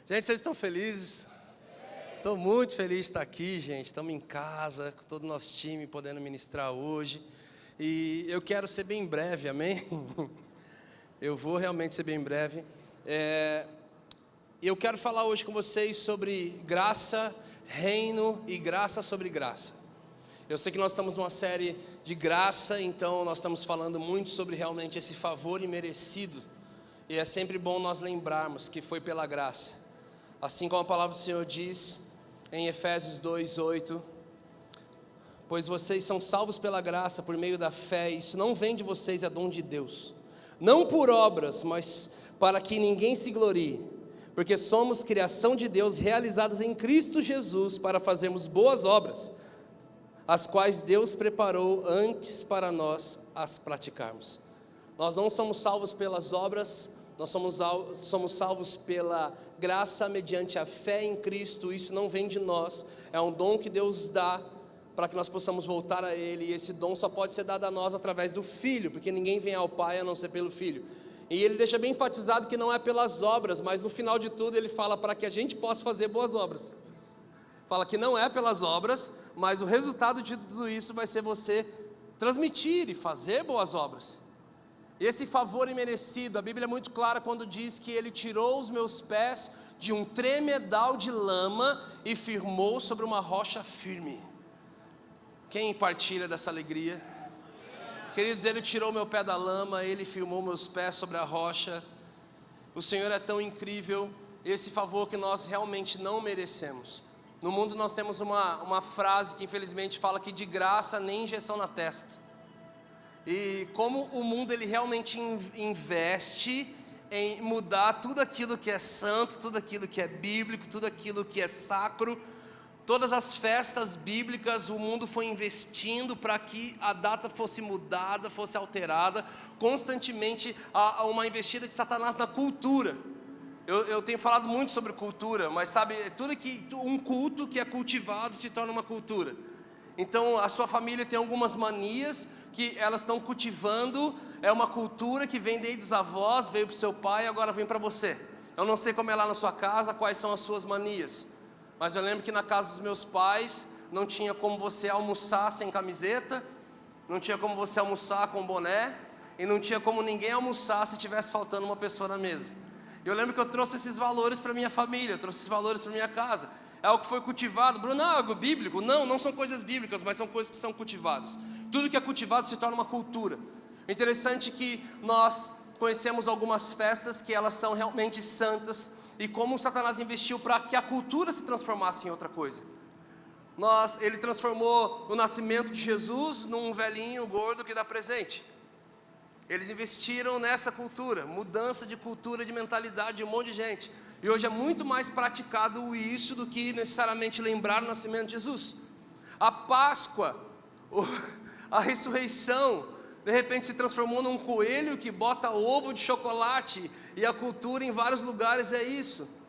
Gente, vocês estão felizes? Estou muito feliz de estar aqui, gente. Estamos em casa, com todo o nosso time podendo ministrar hoje. E eu quero ser bem breve, amém? Eu vou realmente ser bem breve. Eu quero falar hoje com vocês sobre graça, reino e graça sobre graça. Eu sei que nós estamos numa série de graça, então nós estamos falando muito sobre realmente esse favor imerecido. E é sempre bom nós lembrarmos que foi pela graça. Assim como a palavra do Senhor diz em Efésios 2:8, pois vocês são salvos pela graça por meio da fé, isso não vem de vocês, é dom de Deus, não por obras, mas para que ninguém se glorie, porque somos criação de Deus, realizadas em Cristo Jesus, para fazermos boas obras, as quais Deus preparou antes para nós as praticarmos. Nós não somos salvos pelas obras, nós somos salvos pela graça mediante a fé em Cristo. Isso não vem de nós, é um dom que Deus dá para que nós possamos voltar a Ele, e esse dom só pode ser dado a nós através do Filho, porque ninguém vem ao Pai a não ser pelo Filho. E Ele deixa bem enfatizado que não é pelas obras, mas no final de tudo Ele fala para que a gente possa fazer boas obras. Fala que não é pelas obras, mas o resultado de tudo isso vai ser você transmitir e fazer boas obras. Esse favor imerecido, a Bíblia é muito clara quando diz que Ele tirou os meus pés de um tremedal de lama e firmou sobre uma rocha firme. Quem partilha dessa alegria? Queridos, Ele tirou meu pé da lama, Ele firmou meus pés sobre a rocha. O Senhor é tão incrível, esse favor que nós realmente não merecemos. No mundo nós temos uma frase que infelizmente fala que de graça nem injeção na testa. E como o mundo ele realmente investe em mudar tudo aquilo que é santo, tudo aquilo que é bíblico, tudo aquilo que é sacro, todas as festas bíblicas, o mundo foi investindo para que a data fosse mudada, fosse alterada. Constantemente há uma investida de Satanás na cultura. Eu tenho falado muito sobre cultura, mas sabe, tudo que um culto que é cultivado se torna uma cultura. Então a sua família tem algumas manias que elas estão cultivando, é uma cultura que vem desde os avós, veio para o seu pai e agora vem para você. Eu não sei como é lá na sua casa, quais são as suas manias, mas eu lembro que na casa dos meus pais não tinha como você almoçar sem camiseta, não tinha como você almoçar com boné, e não tinha como ninguém almoçar se tivesse faltando uma pessoa na mesa. Eu lembro que eu trouxe esses valores para minha família, eu trouxe esses valores para minha casa. É algo que foi cultivado. Bruno, não é algo bíblico? Não são coisas bíblicas, mas são coisas que são cultivadas. Tudo que é cultivado se torna uma cultura. Interessante que nós conhecemos algumas festas que elas são realmente santas, e como Satanás investiu para que a cultura se transformasse em outra coisa. Ele transformou o nascimento de Jesus num velhinho gordo que dá presente. Eles investiram nessa cultura, mudança de cultura, de mentalidade de um monte de gente. E hoje é muito mais praticado isso do que necessariamente lembrar o nascimento de Jesus. A Páscoa, a ressurreição, de repente se transformou num coelho que bota ovo de chocolate. E a cultura em vários lugares é isso.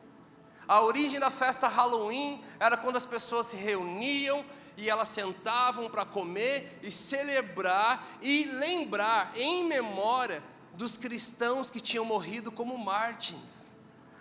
A origem da festa Halloween era quando as pessoas se reuniam e elas sentavam para comer e celebrar e lembrar em memória dos cristãos que tinham morrido como mártires,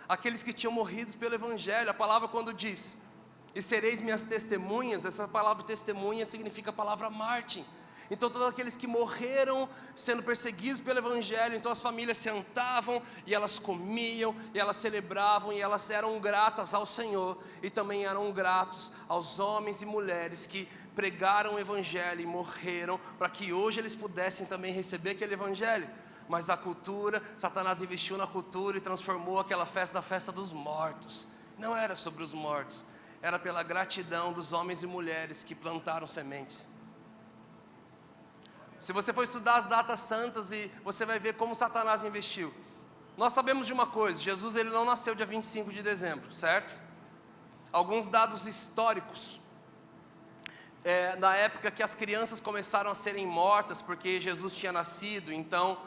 aqueles que tinham morrido pelo Evangelho. A palavra quando diz, e sereis minhas testemunhas, essa palavra testemunha significa a palavra mártir. Então todos aqueles que morreram sendo perseguidos pelo Evangelho, então as famílias sentavam e elas comiam, e elas celebravam, e elas eram gratas ao Senhor, e também eram gratos aos homens e mulheres que pregaram o Evangelho e morreram, para que hoje eles pudessem também receber aquele Evangelho. Mas a cultura, Satanás investiu na cultura e transformou aquela festa na festa dos mortos. Não era sobre os mortos, era pela gratidão dos homens e mulheres que plantaram sementes. Se você for estudar as datas santas, e você vai ver como Satanás investiu. Nós sabemos de uma coisa, Jesus ele não nasceu dia 25 de dezembro, certo? Alguns dados históricos, na época que as crianças começaram a serem mortas, porque Jesus tinha nascido, então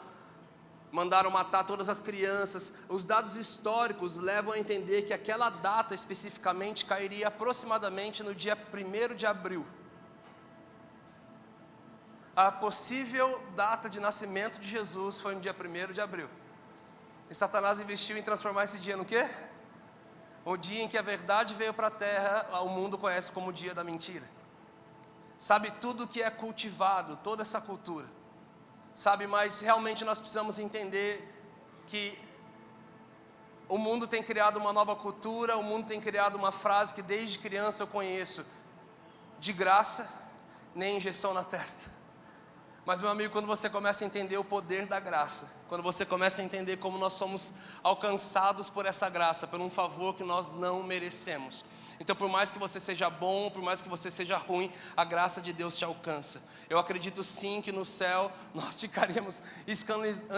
mandaram matar todas as crianças. Os dados históricos levam a entender que aquela data especificamente cairia aproximadamente no dia 1º de abril. A possível data de nascimento de Jesus foi no dia 1º de abril. E Satanás investiu em transformar esse dia no quê? O dia em que a verdade veio para a terra, o mundo conhece como o dia da mentira. Sabe, tudo que é cultivado, toda essa cultura. Sabe, mas realmente nós precisamos entender que o mundo tem criado uma nova cultura, o mundo tem criado uma frase que desde criança eu conheço: de graça, nem injeção na testa. Mas, meu amigo, quando você começa a entender o poder da graça, quando você começa a entender como nós somos alcançados por essa graça, por um favor que nós não merecemos. Então, por mais que você seja bom, por mais que você seja ruim, a graça de Deus te alcança. Eu acredito sim que no céu nós ficaríamos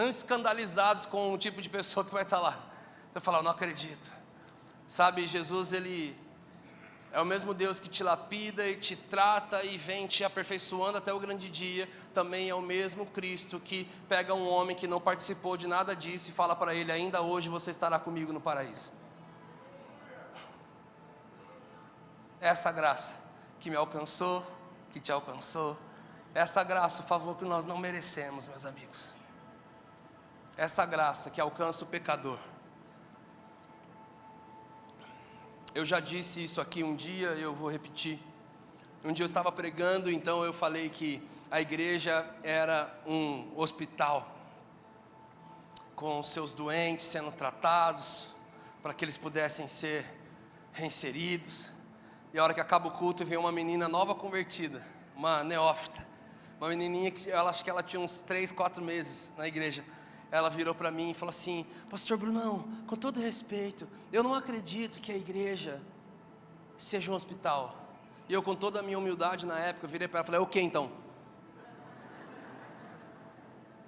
escandalizados com o tipo de pessoa que vai estar lá. Eu falo, não acredito. Sabe, Jesus, Ele é o mesmo Deus que te lapida e te trata e vem te aperfeiçoando até o grande dia. Também é o mesmo Cristo que pega um homem que não participou de nada disso e fala para ele: ainda hoje você estará comigo no paraíso. Essa graça que me alcançou, que te alcançou, essa graça, o favor que nós não merecemos, meus amigos. Essa graça que alcança o pecador. Eu já disse isso aqui um dia, eu vou repetir. Um dia eu estava pregando, então eu falei que a igreja era um hospital, com seus doentes sendo tratados, para que eles pudessem ser reinseridos. E a hora que acaba o culto, vem uma menina nova convertida, uma neófita, uma menininha que acho que ela tinha uns 3, 4 meses na igreja. Ela virou para mim e falou assim: pastor Brunão, com todo respeito, eu não acredito que a igreja seja um hospital. E eu, com toda a minha humildade na época, virei para ela e falei: o que então?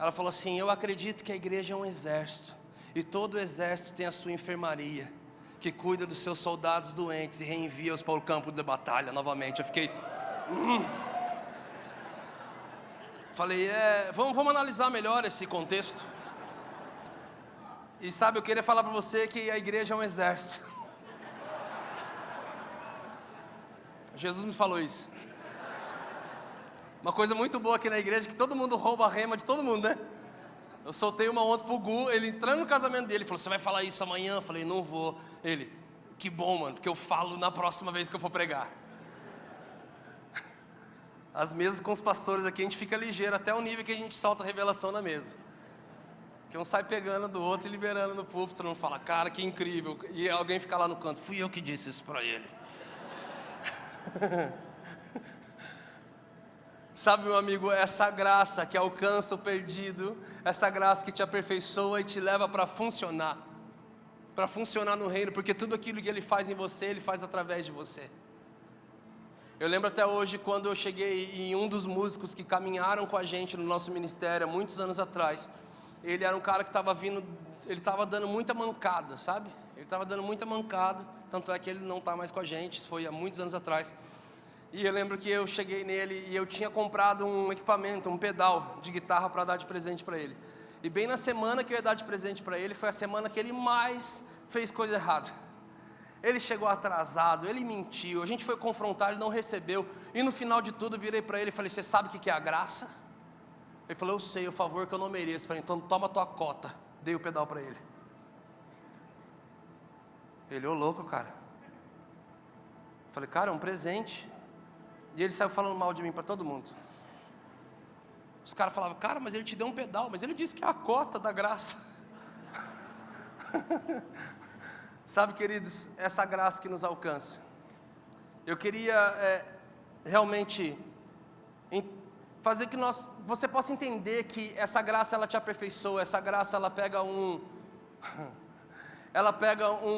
Ela falou assim: eu acredito que a igreja é um exército, e todo exército tem a sua enfermaria, que cuida dos seus soldados doentes e reenvia-os para o campo de batalha novamente. Eu fiquei... Falei, vamos analisar melhor esse contexto. E sabe, eu queria falar para você que a igreja é um exército. Jesus me falou isso. Uma coisa muito boa aqui na igreja é que todo mundo rouba a rema de todo mundo, né? Eu soltei uma ontem pro Gu, ele entrando no casamento dele, falou: você vai falar isso amanhã? Eu falei: não vou. Ele: que bom, mano, porque eu falo na próxima vez que eu for pregar. As mesas com os pastores aqui, a gente fica ligeiro até o nível que a gente solta a revelação na mesa. Que um sai pegando do outro e liberando no púlpito, não fala: cara, que incrível. E alguém fica lá no canto: fui eu que disse isso para ele. Sabe, meu amigo, essa graça que alcança o perdido, essa graça que te aperfeiçoa e te leva para funcionar no reino, porque tudo aquilo que Ele faz em você, Ele faz através de você. Eu lembro até hoje quando eu cheguei em um dos músicos que caminharam com a gente no nosso ministério há muitos anos atrás. Ele era um cara que estava vindo, ele estava dando muita mancada, sabe? Ele estava dando muita mancada, tanto é que ele não está mais com a gente, isso foi há muitos anos atrás. E eu lembro que eu cheguei nele e eu tinha comprado um equipamento, um pedal de guitarra para dar de presente para ele. E bem na semana que eu ia dar de presente para ele, foi a semana que ele mais fez coisa errada. Ele chegou atrasado, ele mentiu, a gente foi confrontar, ele não recebeu. E no final de tudo, eu virei para ele e falei: você sabe o que é a graça? Ele falou: eu sei, o favor que eu não mereço. Eu falei: então toma a tua cota. Dei o pedal para ele. Ele: ô louco, cara. Eu falei: cara, é um presente. E ele saiu falando mal de mim para todo mundo. Os caras falavam: cara, mas ele te deu um pedal. Mas ele disse que é a cota da graça. Sabe, queridos, essa graça que nos alcança. Eu queria realmente fazer que você possa entender que essa graça, ela te aperfeiçoa. Essa graça, ela pega um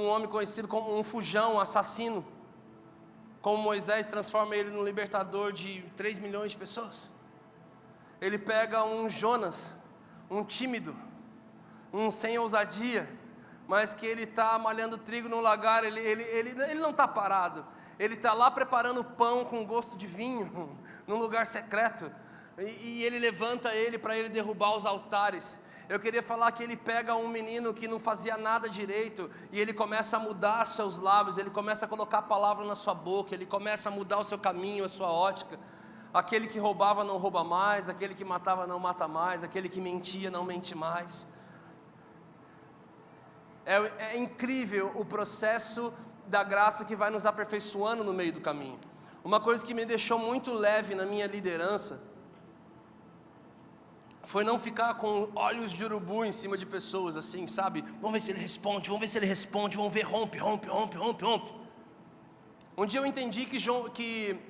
homem conhecido como um fujão, um assassino, como Moisés, transforma ele num libertador de 3 milhões de pessoas. Ele pega um Jonas, um tímido, um sem ousadia, mas que ele está malhando trigo no lagar. Ele não está parado, ele está lá preparando pão com gosto de vinho, num lugar secreto, e ele levanta ele para ele derrubar os altares. Eu queria falar que ele pega um menino que não fazia nada direito, e ele começa a mudar seus lábios, ele começa a colocar a palavra na sua boca, ele começa a mudar o seu caminho, a sua ótica. Aquele que roubava não rouba mais, aquele que matava não mata mais, aquele que mentia não mente mais. É incrível o processo da graça que vai nos aperfeiçoando no meio do caminho. Uma coisa que me deixou muito leve na minha liderança foi não ficar com olhos de urubu em cima de pessoas assim, sabe? Vamos ver se ele responde, vamos ver se ele responde, vamos ver, rompe. Um dia eu entendi que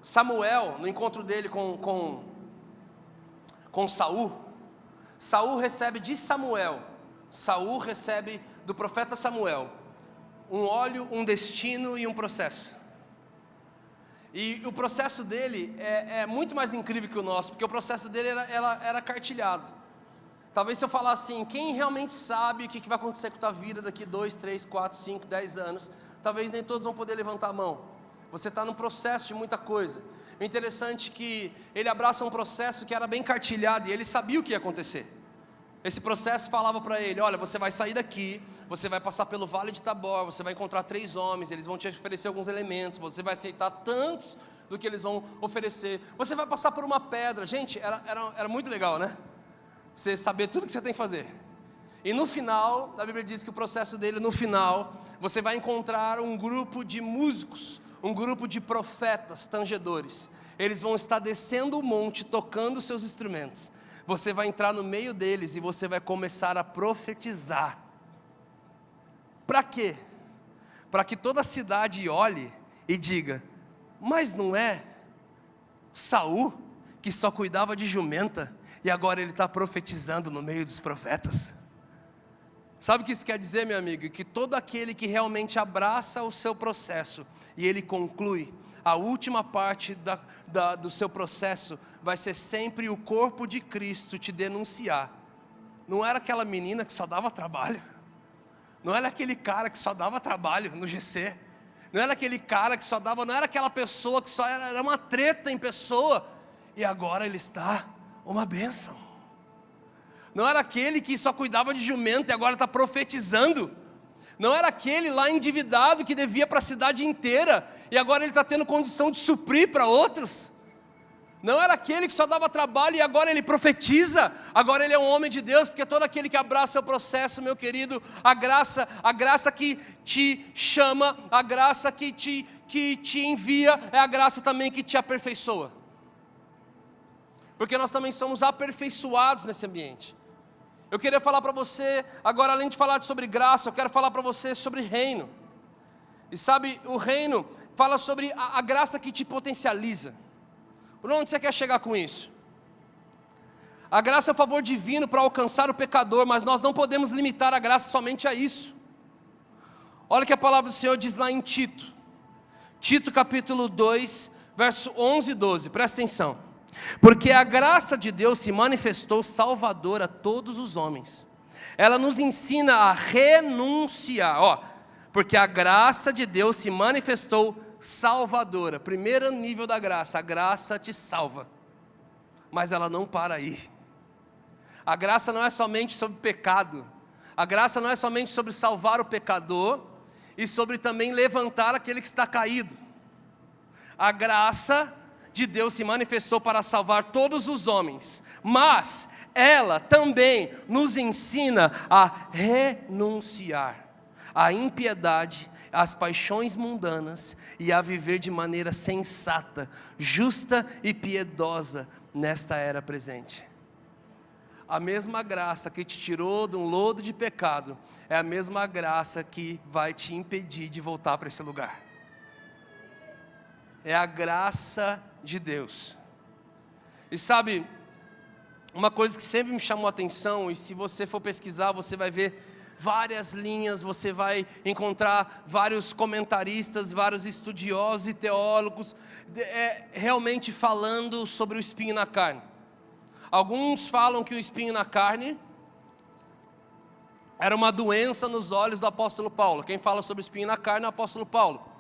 Samuel, no encontro dele com Saul recebe de Samuel, Saul recebe do profeta Samuel um óleo, um destino e um processo. E o processo dele é muito mais incrível que o nosso, porque o processo dele era cartilhado. Talvez se eu falar assim, quem realmente sabe o que vai acontecer com a tua vida daqui 2, 3, 4, 5, 10 anos, talvez nem todos vão poder levantar a mão. Você está num processo de muita coisa. O interessante é que ele abraça um processo que era bem cartilhado, e ele sabia o que ia acontecer. Esse processo falava para ele, olha, você vai sair daqui, você vai passar pelo vale de Tabor, você vai encontrar 3 homens, eles vão te oferecer alguns elementos, você vai aceitar tantos do que eles vão oferecer, você vai passar por uma pedra. Gente, era muito legal, né? Você saber tudo que você tem que fazer. E no final, a Bíblia diz que o processo dele, no final, você vai encontrar um grupo de músicos, um grupo de profetas, tangedores. Eles vão estar descendo o monte, tocando seus instrumentos. Você vai entrar no meio deles e você vai começar a profetizar. Para quê? Para que toda a cidade olhe e diga, mas não é Saul que só cuidava de jumenta e agora ele está profetizando no meio dos profetas? Sabe o que isso quer dizer, meu amigo? Que todo aquele que realmente abraça o seu processo e ele conclui, a última parte do seu processo vai ser sempre o corpo de Cristo te denunciar. Não era aquela menina que só dava trabalho, não era aquele cara que só dava trabalho no GC, não era aquele cara que só dava, não era aquela pessoa que só era uma treta em pessoa, e agora ele está uma bênção. Não era aquele que só cuidava de jumento e agora está profetizando. Não era aquele lá endividado que devia para a cidade inteira e agora ele está tendo condição de suprir para outros. Não era aquele que só dava trabalho e agora ele profetiza. Agora ele é um homem de Deus, porque todo aquele que abraça o processo, meu querido, a graça que te chama, a graça que te envia, é a graça também que te aperfeiçoa. Porque nós também somos aperfeiçoados nesse ambiente. Eu queria falar para você, agora além de falar sobre graça, eu quero falar para você sobre reino. E sabe, o reino fala sobre a graça que te potencializa. Por onde você quer chegar com isso? A graça é o favor divino para alcançar o pecador, mas nós não podemos limitar a graça somente a isso. Olha o que a palavra do Senhor diz lá em Tito. Tito capítulo 2, verso 11 e 12, presta atenção. Porque a graça de Deus se manifestou salvadora a todos os homens. Ela nos ensina a renunciar, porque a graça de Deus se manifestou salvadora. Primeiro nível da graça, a graça te salva, mas ela não para aí. A graça não é somente sobre pecado, a graça não é somente sobre salvar o pecador, e sobre também levantar aquele que está caído. A graça de Deus se manifestou para salvar todos os homens, mas ela também nos ensina a renunciar à impiedade, às paixões mundanas e a viver de maneira sensata, justa e piedosa nesta era presente. A mesma graça que te tirou de um lodo de pecado é a mesma graça que vai te impedir de voltar para esse lugar. É a graça de Deus. E sabe, uma coisa que sempre me chamou a atenção, e se você for pesquisar, você vai ver várias linhas, você vai encontrar vários comentaristas, vários estudiosos e teólogos, realmente falando sobre o espinho na carne. Alguns falam que o espinho na carne era uma doença nos olhos do apóstolo Paulo. Quem fala sobre o espinho na carne é o apóstolo Paulo.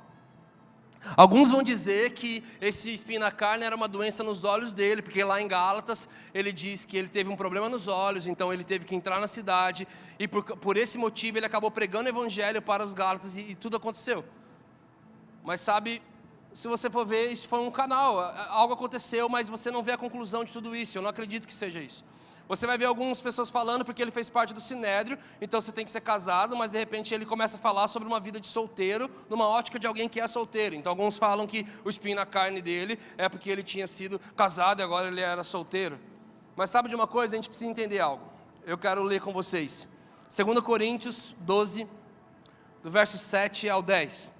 Alguns vão dizer que esse espinho na carne era uma doença nos olhos dele, porque lá em Gálatas ele diz que ele teve um problema nos olhos, então ele teve que entrar na cidade, e por esse motivo ele acabou pregando o evangelho para os Gálatas, e tudo aconteceu. Mas sabe, se você for ver, isso foi um canal, algo aconteceu, mas você não vê a conclusão de tudo isso. Eu não acredito que seja isso. Você vai ver algumas pessoas falando porque ele fez parte do Sinédrio, então você tem que ser casado, mas de repente ele começa a falar sobre uma vida de solteiro, numa ótica de alguém que é solteiro. Então alguns falam que o espinho na carne dele é porque ele tinha sido casado e agora ele era solteiro. Mas sabe de uma coisa? A gente precisa entender algo. Eu quero ler com vocês. 2 Coríntios 12, do verso 7 ao 10.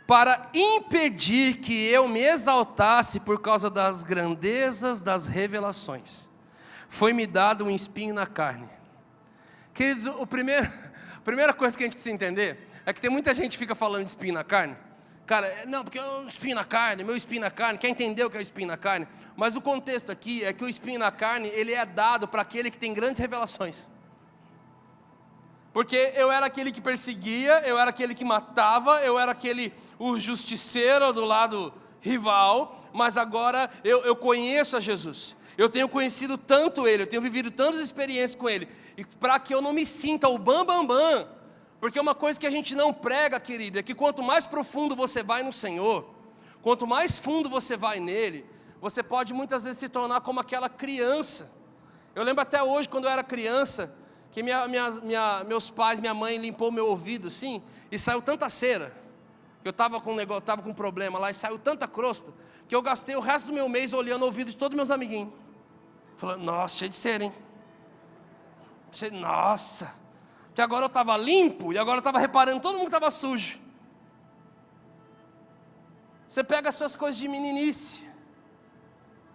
Para impedir que eu me exaltasse por causa das grandezas das revelações, foi-me dado um espinho na carne. Queridos, a primeira coisa que a gente precisa entender é que tem muita gente que fica falando de espinho na carne. Cara, não, porque eu espinho na carne, meu espinho na carne, quer entender o que é o espinho na carne? Mas o contexto aqui é que o espinho na carne, ele é dado para aquele que tem grandes revelações. Porque eu era aquele que perseguia, eu era aquele que matava, eu era o justiceiro do lado rival, mas agora eu conheço a Jesus. Eu tenho conhecido tanto Ele, eu tenho vivido tantas experiências com Ele, e para que eu não me sinta o bam. Porque uma coisa que a gente não prega, querido, é que quanto mais profundo você vai no Senhor, quanto mais fundo você vai nele, você pode muitas vezes se tornar como aquela criança. Eu lembro até hoje, quando eu era criança, que meus pais, minha mãe limpou meu ouvido assim, e saiu tanta cera. Eu estava com um problema lá, e saiu tanta crosta, que eu gastei o resto do meu mês olhando o ouvido de todos meus amiguinhos. Falando, nossa, cheio de cera, hein? Nossa, que agora eu estava limpo, e agora eu estava reparando todo mundo que estava sujo. Você pega as suas coisas de meninice.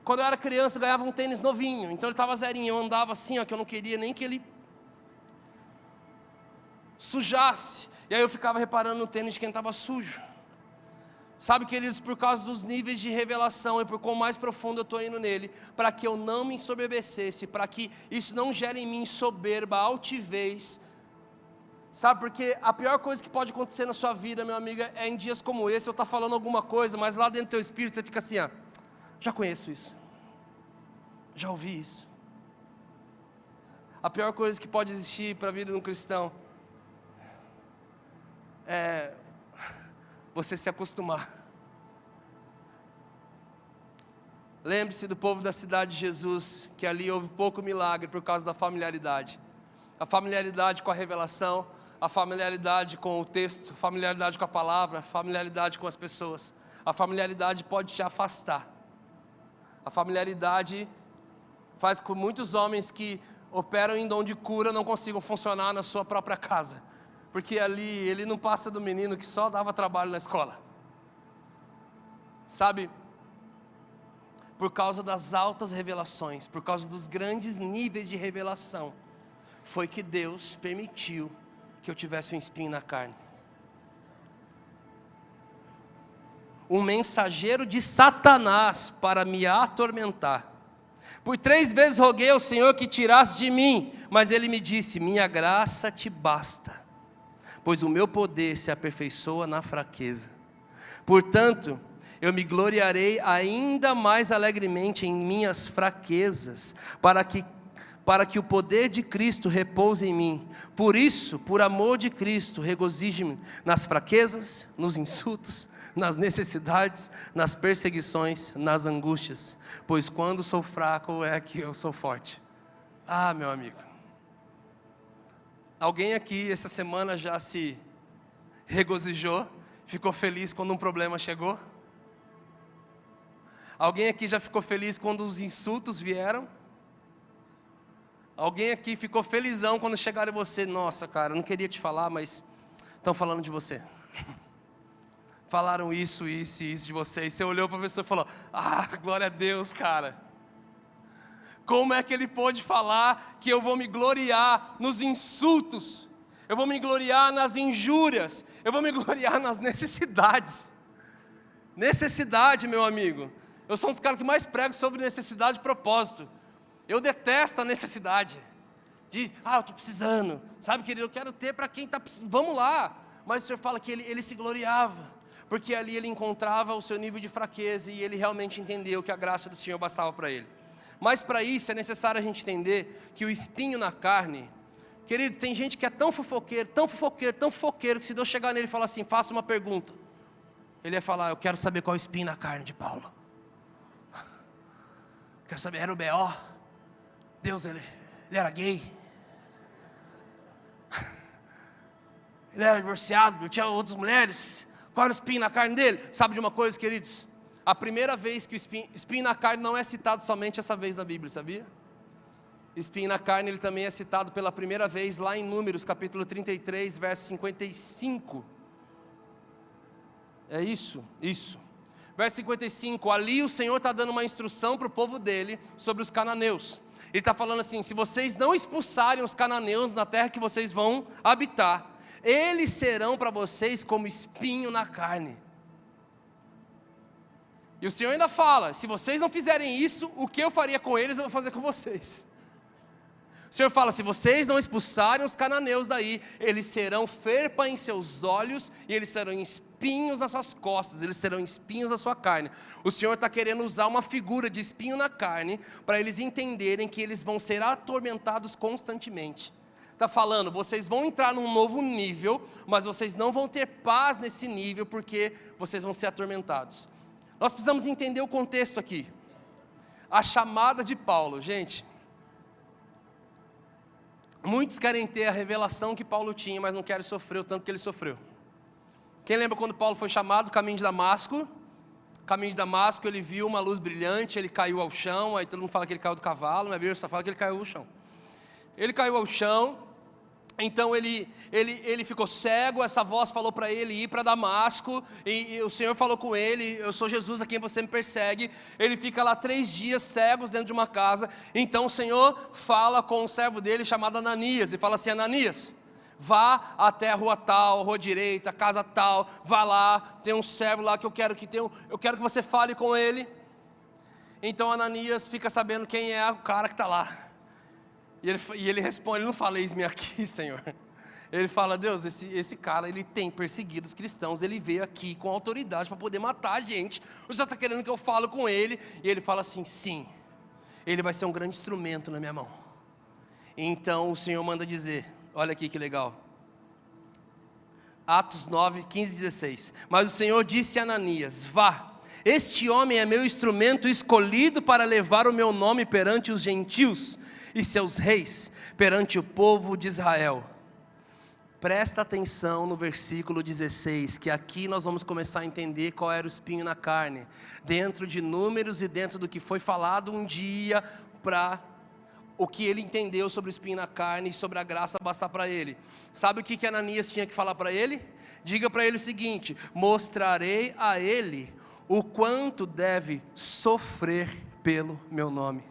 Quando eu era criança, eu ganhava um tênis novinho, então ele estava zerinho, eu andava assim, ó, que eu não queria nem que ele sujasse, e aí eu ficava reparando no tênis de quem estava sujo. Sabe, queridos, por causa dos níveis de revelação e por quão mais profundo eu estou indo nele, para que eu não me ensoberbecesse, para que isso não gere em mim soberba, altivez. Sabe, porque a pior coisa que pode acontecer na sua vida, meu amigo, é em dias como esse, eu estar falando alguma coisa, mas lá dentro do teu espírito você fica assim, ó, já conheço isso, já ouvi isso. A pior coisa que pode existir para a vida de um cristão é você se acostumar. Lembre-se do povo da cidade de Jesus, que ali houve pouco milagre por causa da familiaridade. A familiaridade com a revelação, a familiaridade com o texto, a familiaridade com a palavra, a familiaridade com as pessoas. A familiaridade pode te afastar. A familiaridade faz com que muitos homens que operam em dom de cura não consigam funcionar na sua própria casa. Porque ali ele não passa do menino que só dava trabalho na escola. Sabe, por causa das altas revelações, por causa dos grandes níveis de revelação, foi que Deus permitiu que eu tivesse um espinho na carne. Um mensageiro de Satanás para me atormentar. Por 3 vezes roguei ao Senhor que tirasse de mim, mas Ele me disse, minha graça te basta, pois o meu poder se aperfeiçoa na fraqueza. Portanto, eu me gloriarei ainda mais alegremente em minhas fraquezas, para que o poder de Cristo repouse em mim. Por isso, por amor de Cristo, regozijo-me nas fraquezas, nos insultos, nas necessidades, nas perseguições, nas angústias, pois quando sou fraco é que eu sou forte. Ah, meu amigo, alguém aqui essa semana já se regozijou, ficou feliz quando um problema chegou? Alguém aqui já ficou feliz quando os insultos vieram? Alguém aqui ficou felizão quando chegaram em você? Nossa, cara, eu não queria te falar, mas estão falando de você. Falaram isso de você. E você olhou para a pessoa e falou, ah, glória a Deus, cara. Como é que ele pôde falar que eu vou me gloriar nos insultos? Eu vou me gloriar nas injúrias? Eu vou me gloriar nas necessidades? Necessidade, meu amigo. Eu sou um dos caras que mais prego sobre necessidade e propósito. Eu detesto a necessidade. De, eu estou precisando. Sabe, querido, eu quero ter para quem está precisando. Vamos lá. Mas o Senhor fala que ele se gloriava. Porque ali ele encontrava o seu nível de fraqueza. E ele realmente entendeu que a graça do Senhor bastava para ele. Mas para isso é necessário a gente entender que o espinho na carne... Querido, tem gente que é tão fofoqueiro, que se Deus chegar nele e falar assim, faça uma pergunta. Ele ia falar, eu quero saber qual é o espinho na carne de Paulo. Quero saber, era o B.O.? Deus, ele era gay. Ele era divorciado, tinha outras mulheres. Qual era o espinho na carne dele? Sabe de uma coisa, queridos? A primeira vez que o espinho na carne não é citado somente essa vez na Bíblia, sabia? Espinho na carne, ele também é citado pela primeira vez lá em Números, capítulo 33, verso 55. É isso. Verso 55, ali o Senhor está dando uma instrução para o povo dele sobre os cananeus. Ele está falando assim: se vocês não expulsarem os cananeus na terra que vocês vão habitar, eles serão para vocês como espinho na carne. E o Senhor ainda fala: se vocês não fizerem isso, o que eu faria com eles, eu vou fazer com vocês. O Senhor fala: se vocês não expulsarem os cananeus daí, eles serão ferpa em seus olhos, e eles serão espinhos nas suas costas, eles serão espinhos na sua carne. O Senhor está querendo usar uma figura de espinho na carne, para eles entenderem que eles vão ser atormentados constantemente. Está falando, vocês vão entrar num novo nível, mas vocês não vão ter paz nesse nível, porque vocês vão ser atormentados. Nós precisamos entender o contexto aqui. A chamada de Paulo, gente. Muitos querem ter a revelação que Paulo tinha, mas não querem sofrer o tanto que ele sofreu. Quem lembra quando Paulo foi chamado, caminho de Damasco? Caminho de Damasco, ele viu uma luz brilhante, ele caiu ao chão. Aí todo mundo fala que ele caiu do cavalo, mas a Bíblia só fala que ele caiu ao chão. Ele caiu ao chão. Então ele ficou cego, essa voz falou para ele ir para Damasco, e o Senhor falou com ele: eu sou Jesus a quem você me persegue. Ele fica lá 3 dias cegos dentro de uma casa. Então o Senhor fala com um servo dele chamado Ananias, e fala assim: Ananias, vá até a rua tal, rua direita, casa tal, vá lá, tem um servo lá que eu quero que você fale com ele. Então Ananias fica sabendo quem é o cara que está lá. E ele responde, ele não fala: eis-me aqui, Senhor. Ele fala: Deus, esse cara, ele tem perseguido os cristãos, ele veio aqui com autoridade para poder matar a gente. O Senhor está querendo que eu fale com ele? E ele fala assim: sim, ele vai ser um grande instrumento na minha mão. Então o Senhor manda dizer, olha aqui que legal, Atos 9, 15 e 16. Mas o Senhor disse a Ananias: vá, este homem é meu instrumento escolhido para levar o meu nome perante os gentios e seus reis, perante o povo de Israel. Presta atenção no versículo 16, que aqui nós vamos começar a entender qual era o espinho na carne, dentro de Números e dentro do que foi falado um dia, para o que ele entendeu sobre o espinho na carne e sobre a graça bastar para ele. Sabe o que Ananias tinha que falar para ele? Diga para ele o seguinte: mostrarei a ele o quanto deve sofrer pelo meu nome,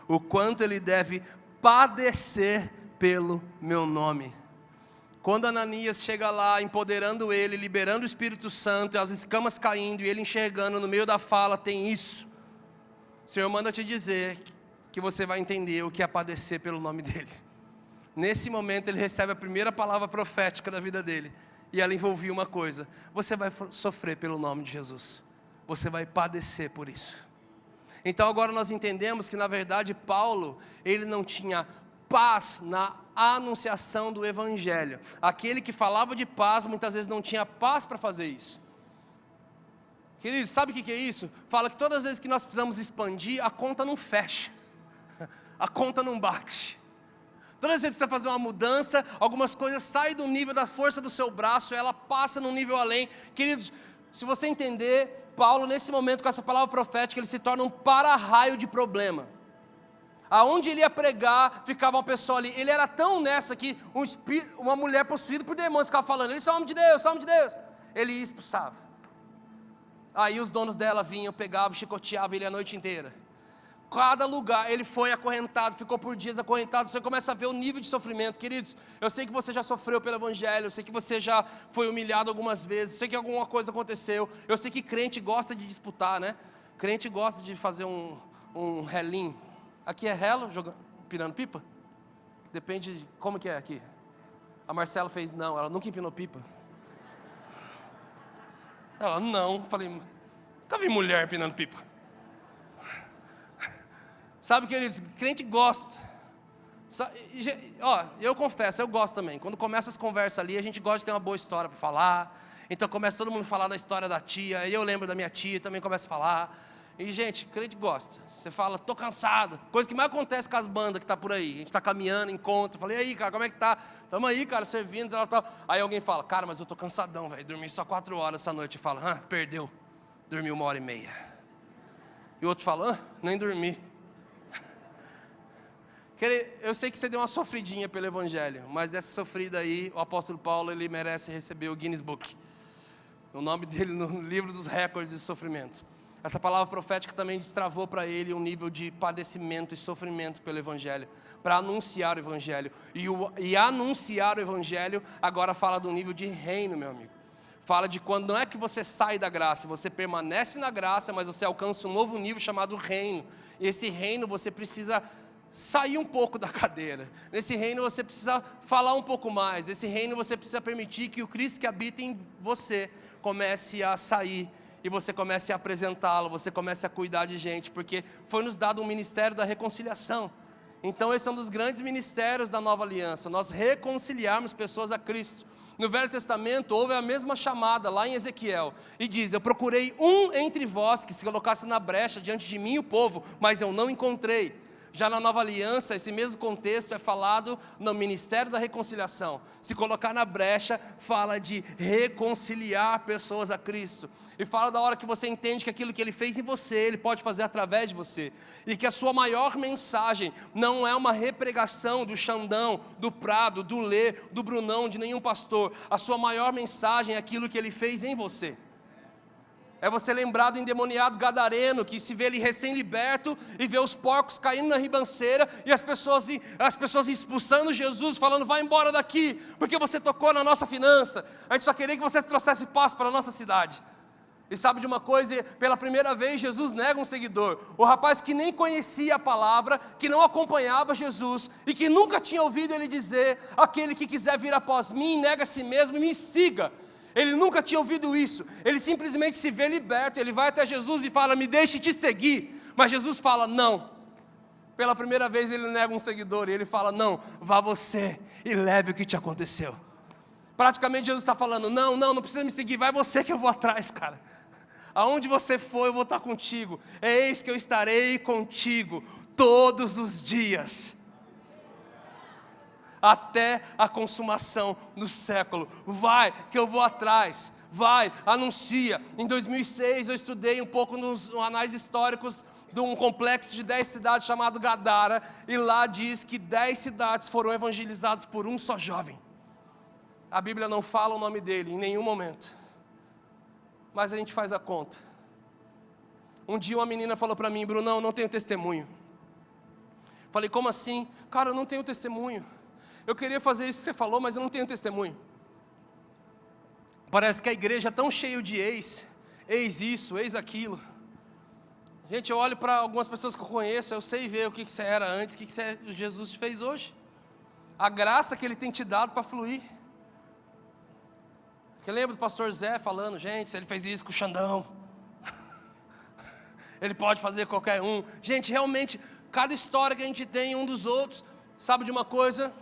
o quanto ele deve padecer pelo meu nome. Quando Ananias chega lá, empoderando ele, liberando o Espírito Santo, e as escamas caindo, e ele enxergando, no meio da fala tem isso. O Senhor manda te dizer que você vai entender o que é padecer pelo nome dele. Nesse momento ele recebe a primeira palavra profética da vida dele, e ela envolvia uma coisa: você vai sofrer pelo nome de Jesus, você vai padecer por isso. Então agora nós entendemos que na verdade Paulo, ele não tinha paz na anunciação do Evangelho. Aquele que falava de paz, muitas vezes não tinha paz para fazer isso. Queridos, sabe o que é isso? Fala que todas as vezes que nós precisamos expandir, a conta não fecha, a conta não bate. Todas as vezes que você precisa fazer uma mudança, algumas coisas saem do nível da força do seu braço, ela passa num nível além. Queridos, se você entender, Paulo nesse momento com essa palavra profética, ele se torna um para-raio de problema. Aonde ele ia pregar, ficava uma pessoa ali. Ele era tão nessa que uma mulher possuída por demônios ficava falando: ele é homem de Deus, homem de Deus. Ele ia expulsava. Aí os donos dela vinham, pegavam, chicoteavam ele a noite inteira. Cada lugar, ele foi acorrentado, ficou por dias acorrentado. Você começa a ver o nível de sofrimento. Queridos, eu sei que você já sofreu pelo Evangelho, eu sei que você já foi humilhado algumas vezes, eu sei que alguma coisa aconteceu, eu sei que crente gosta de disputar, né? Crente gosta de fazer um relinho. Aqui é relo, empinando pipa? Depende de como que é aqui. A Marcela fez, não, ela nunca empinou pipa. Ela, não, falei, nunca vi mulher empinando pipa. Sabe, queridos, crente gosta. Ó, eu confesso, eu gosto também. Quando começa as conversas ali, a gente gosta de ter uma boa história para falar. Então começa todo mundo a falar da história da tia, e eu lembro da minha tia, também começa a falar. E, gente, crente gosta. Você fala, tô cansado. Coisa que mais acontece com as bandas que tá por aí. A gente tá caminhando, encontra. Falei, e aí, cara, como é que tá? Tamo aí, cara, servindo, tal. Aí alguém fala, cara, mas eu tô cansadão, velho. Dormi só 4 horas essa noite. Eu falo, perdeu. Dormi 1h30. E o outro fala, nem dormi. Eu sei que você deu uma sofridinha pelo Evangelho, mas dessa sofrida aí, o apóstolo Paulo, ele merece receber o Guinness Book. O nome dele no livro dos recordes de sofrimento. Essa palavra profética também destravou para ele um nível de padecimento e sofrimento pelo Evangelho, para anunciar o Evangelho. E anunciar o Evangelho agora fala do nível de reino, meu amigo. Fala de quando não é que você sai da graça, você permanece na graça, mas você alcança um novo nível chamado reino. E esse reino você precisa sair um pouco da cadeira. Nesse reino você precisa falar um pouco mais. Nesse reino você precisa permitir que o Cristo que habita em você comece a sair. E você comece a apresentá-lo, você comece a cuidar de gente, porque foi nos dado um ministério da reconciliação. Então esse é um dos grandes ministérios da nova aliança, nós reconciliarmos pessoas a Cristo. No Velho Testamento houve a mesma chamada lá em Ezequiel, e diz, eu procurei um entre vós que se colocasse na brecha diante de mim e o povo, mas eu não encontrei. Já na nova aliança, esse mesmo contexto é falado no ministério da reconciliação. Se colocar na brecha, fala de reconciliar pessoas a Cristo. E fala da hora que você entende que aquilo que Ele fez em você, Ele pode fazer através de você. E que a sua maior mensagem não é uma repregação do Xandão, do Prado, do Lê, do Brunão, de nenhum pastor. A sua maior mensagem é aquilo que Ele fez em você. É você lembrar do endemoniado gadareno, que se vê ele recém-liberto e vê os porcos caindo na ribanceira e as pessoas expulsando Jesus, falando, vai embora daqui, porque você tocou na nossa finança. A gente só queria que você trouxesse paz para a nossa cidade. E sabe de uma coisa? Pela primeira vez Jesus nega um seguidor. O rapaz que nem conhecia a palavra, que não acompanhava Jesus e que nunca tinha ouvido ele dizer, aquele que quiser vir após mim, nega a si mesmo e me siga. Ele nunca tinha ouvido isso, ele simplesmente se vê liberto, ele vai até Jesus e fala, me deixe te seguir, mas Jesus fala, não. Pela primeira vez ele nega um seguidor e ele fala, não, vá você e leve o que te aconteceu. Praticamente Jesus está falando, não precisa me seguir, vai você que eu vou atrás, cara. Aonde você for eu vou estar contigo, eis que eu estarei contigo todos os dias. Até a consumação do século. Vai, que eu vou atrás. Vai, anuncia. Em 2006 eu estudei um pouco nos anais históricos de um complexo de 10 cidades chamado Gadara. E lá diz que 10 cidades foram evangelizadas por um só jovem. A Bíblia não fala o nome dele em nenhum momento. Mas a gente faz a conta. Um dia uma menina falou para mim, Brunão, eu não tenho testemunho. Falei, como assim? Cara, eu não tenho testemunho. Eu queria fazer isso que você falou, mas eu não tenho testemunho. Parece que a igreja é tão cheia de eis isso, eis aquilo. Gente, eu olho para algumas pessoas que eu conheço, eu sei ver o que você era antes, o que Jesus fez hoje. A graça que Ele tem te dado para fluir. Eu lembro do pastor Zé falando, gente, se ele fez isso com o Xandão, ele pode fazer qualquer um. Gente, realmente, cada história que a gente tem um dos outros, sabe de uma coisa?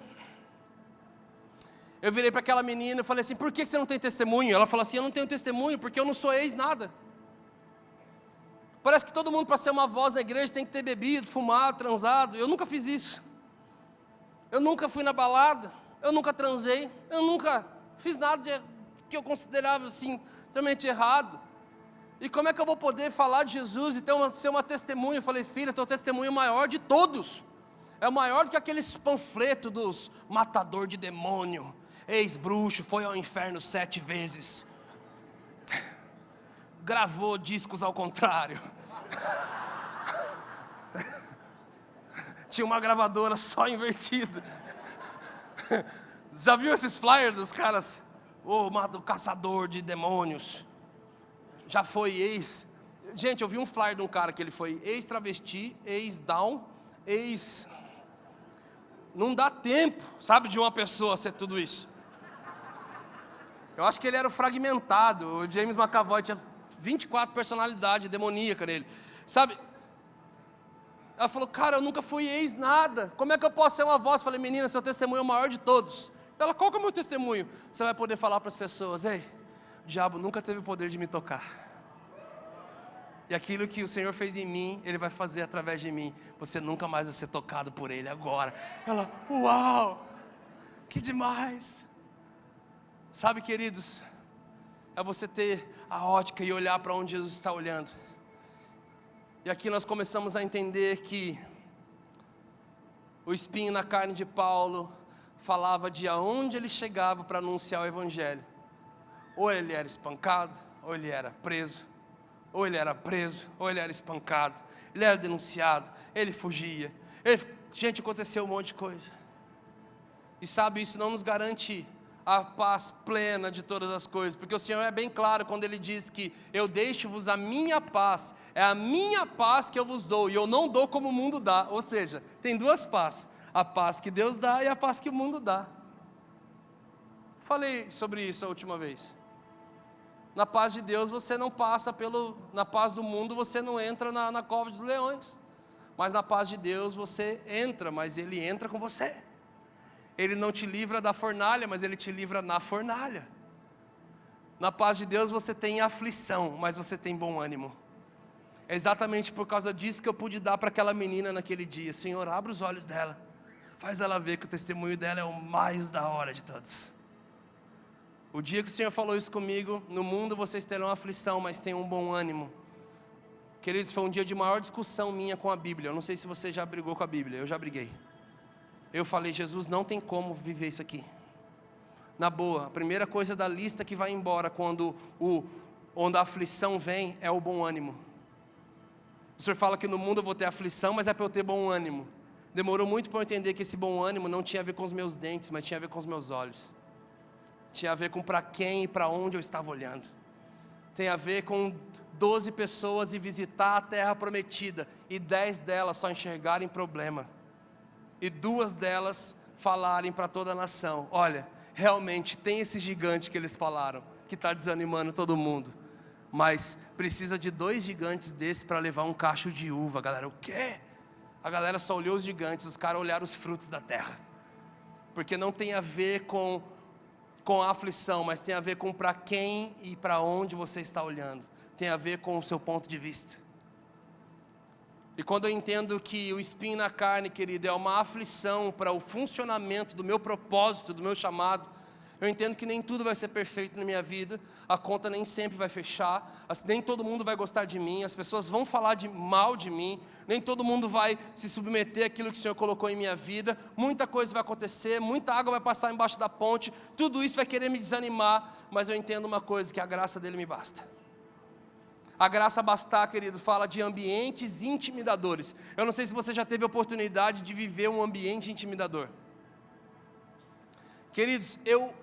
Eu virei para aquela menina e falei assim, por que você não tem testemunho? Ela falou assim, eu não tenho testemunho porque eu não sou ex nada. Parece que todo mundo para ser uma voz na igreja tem que ter bebido, fumado, transado. Eu nunca fiz isso. Eu nunca fui na balada, eu nunca transei, eu nunca fiz nada que eu considerava assim, extremamente errado. E como é que eu vou poder falar de Jesus e ser uma testemunha? Eu falei, filha, teu testemunho é o maior de todos. É maior do que aqueles panfletos dos matador de demônio. Ex-bruxo, foi ao inferno 7 vezes. Gravou discos ao contrário. Tinha uma gravadora só invertida. Já viu esses flyers dos caras? O caçador de demônios. Já foi ex. Gente, eu vi um flyer de um cara que ele foi ex-travesti, ex-down, ex... Não dá tempo, sabe, de uma pessoa ser tudo isso. Eu acho que ele era o fragmentado. O James McAvoy tinha 24 personalidades demoníacas nele. Sabe? Ela falou, cara, eu nunca fui ex nada. Como é que eu posso ser uma voz? Eu falei, menina, seu testemunho é o maior de todos. Ela, qual que é o meu testemunho? Você vai poder falar para as pessoas, ei, o diabo nunca teve o poder de me tocar. E aquilo que o Senhor fez em mim, Ele vai fazer através de mim. Você nunca mais vai ser tocado por Ele agora. Ela, uau, que demais. Sabe, queridos, é você ter a ótica e olhar para onde Jesus está olhando. E aqui nós começamos a entender que o espinho na carne de Paulo falava de aonde ele chegava para anunciar o Evangelho. Ou ele era espancado, ou ele era preso, ou ele era preso, ou ele era espancado, ele era denunciado, ele fugia. Gente, aconteceu um monte de coisa. E sabe, isso não nos garante a paz plena de todas as coisas, porque o Senhor é bem claro quando Ele diz que eu deixo-vos a minha paz, é a minha paz que eu vos dou, e eu não dou como o mundo dá. Ou seja, tem duas paz, a paz que Deus dá e a paz que o mundo dá. Falei sobre isso a última vez. Na paz de Deus você não passa na paz do mundo você não entra na cova dos leões, mas na paz de Deus você entra, mas Ele entra com você. Ele não te livra da fornalha, mas Ele te livra na fornalha. Na paz de Deus você tem aflição, mas você tem bom ânimo. É exatamente por causa disso que eu pude dar para aquela menina naquele dia. Senhor, abre os olhos dela, faz ela ver que o testemunho dela é o mais da hora de todos. O dia que o Senhor falou isso comigo, no mundo vocês terão aflição, mas tenham um bom ânimo. Queridos, foi um dia de maior discussão minha com a Bíblia. Eu não sei se você já brigou com a Bíblia, eu já briguei. Eu falei, Jesus, não tem como viver isso aqui. Na boa, a primeira coisa da lista que vai embora quando a aflição vem é o bom ânimo. O Senhor fala que no mundo eu vou ter aflição, mas é para eu ter bom ânimo. Demorou muito para eu entender que esse bom ânimo não tinha a ver com os meus dentes, mas tinha a ver com os meus olhos. Tinha a ver com para quem e para onde eu estava olhando. Tem a ver com 12 pessoas e visitar a terra prometida, e 10 delas só enxergarem problema. E 2 delas falarem para toda a nação, olha, realmente tem esse gigante que eles falaram, que está desanimando todo mundo, mas precisa de 2 gigantes desses para levar um cacho de uva. Galera, o quê? A galera só olhou os gigantes, os caras olharam os frutos da terra, porque não tem a ver com a aflição, mas tem a ver com para quem e para onde você está olhando, tem a ver com o seu ponto de vista. E quando eu entendo que o espinho na carne, querido, é uma aflição para o funcionamento do meu propósito, do meu chamado, eu entendo que nem tudo vai ser perfeito na minha vida, a conta nem sempre vai fechar, nem todo mundo vai gostar de mim, as pessoas vão falar mal de mim, nem todo mundo vai se submeter àquilo que o Senhor colocou em minha vida, muita coisa vai acontecer, muita água vai passar embaixo da ponte, tudo isso vai querer me desanimar, mas eu entendo uma coisa, que a graça dele me basta. A graça bastar, querido, fala de ambientes intimidadores. Eu não sei se você já teve a oportunidade de viver um ambiente intimidador. Queridos, eu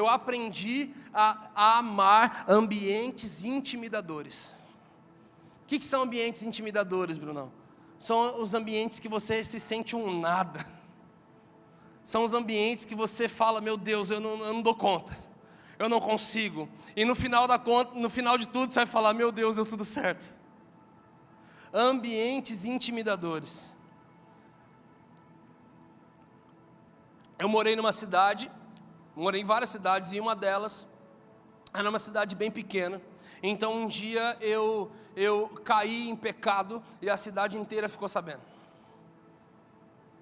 aprendi a amar ambientes intimidadores. O que são ambientes intimidadores, Brunão? São os ambientes que você se sente um nada. São os ambientes que você fala, meu Deus, eu não dou conta. Eu não consigo. E no final de tudo você vai falar, meu Deus, deu tudo certo. Ambientes intimidadores. Eu morei em várias cidades, e uma delas era uma cidade bem pequena. Então um dia eu caí em pecado e a cidade inteira ficou sabendo.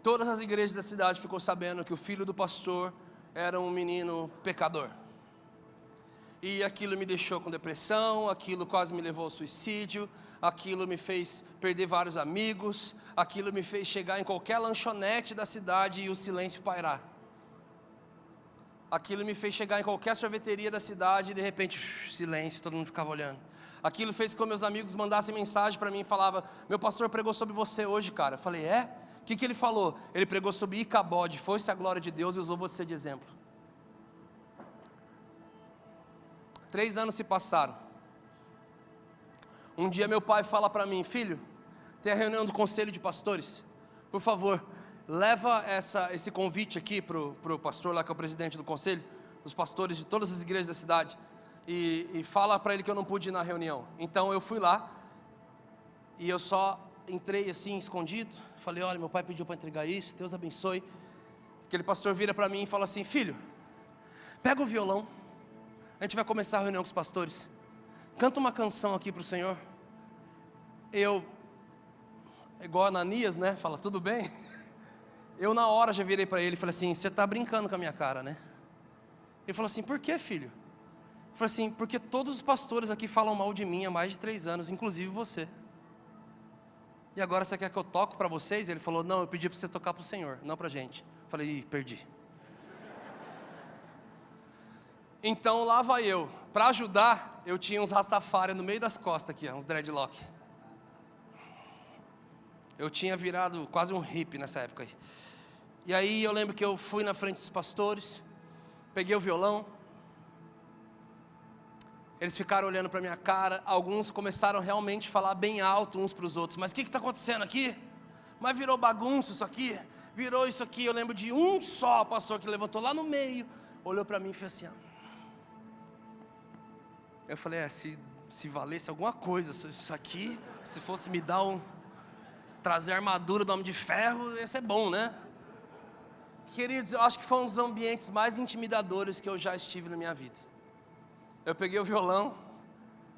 Todas as igrejas da cidade ficou sabendo que o filho do pastor era um menino pecador. E aquilo me deixou com depressão, aquilo quase me levou ao suicídio, aquilo me fez perder vários amigos, aquilo me fez chegar em qualquer lanchonete da cidade e o silêncio pairar. Aquilo me fez chegar em qualquer sorveteria da cidade e de repente, silêncio, todo mundo ficava olhando. Aquilo fez com que meus amigos mandassem mensagem para mim e falavam, meu pastor pregou sobre você hoje, cara. Eu falei, é? O que ele falou? Ele pregou sobre Icabode, foi-se a glória de Deus e usou você de exemplo. 3 anos se passaram. Um dia meu pai fala para mim, filho, tem a reunião do conselho de pastores, por favor, leva esse convite aqui para o pastor lá que é o presidente do conselho, os pastores de todas as igrejas da cidade, e fala para ele que eu não pude ir na reunião. Então eu fui lá, e eu só entrei assim, escondido, falei, olha, meu pai pediu para entregar isso, Deus abençoe. Aquele pastor vira para mim e fala assim, filho, pega o violão, a gente vai começar a reunião com os pastores, canta uma canção aqui para o Senhor. eu, igual Ananias, né, fala, tudo bem? Eu na hora já virei para ele e falei assim, você está brincando com a minha cara, né? Ele falou assim, por que, filho? Eu falei assim, porque todos os pastores aqui falam mal de mim há mais de 3 anos, inclusive você. E agora você quer que eu toque para vocês? Ele falou, não, eu pedi para você tocar para o Senhor, não para a gente. Eu falei, ih, perdi. Então lá vai eu. Para ajudar, eu tinha uns Rastafari no meio das costas aqui, uns dreadlock. Eu tinha virado quase um hippie nessa época aí. E aí eu lembro que eu fui na frente dos pastores, peguei o violão. Eles ficaram olhando para minha cara. Alguns começaram realmente a falar bem alto uns para os outros. Mas o que está acontecendo aqui? Mas virou bagunça isso aqui? Virou isso aqui. Eu lembro de um só pastor que levantou lá no meio, olhou para mim e fez assim, ó. Eu falei, se valesse alguma coisa, isso aqui, se fosse me dar trazer a armadura do Homem de Ferro, ia ser bom, né? Queridos, eu acho que foi um dos ambientes mais intimidadores que eu já estive na minha vida. Eu peguei o violão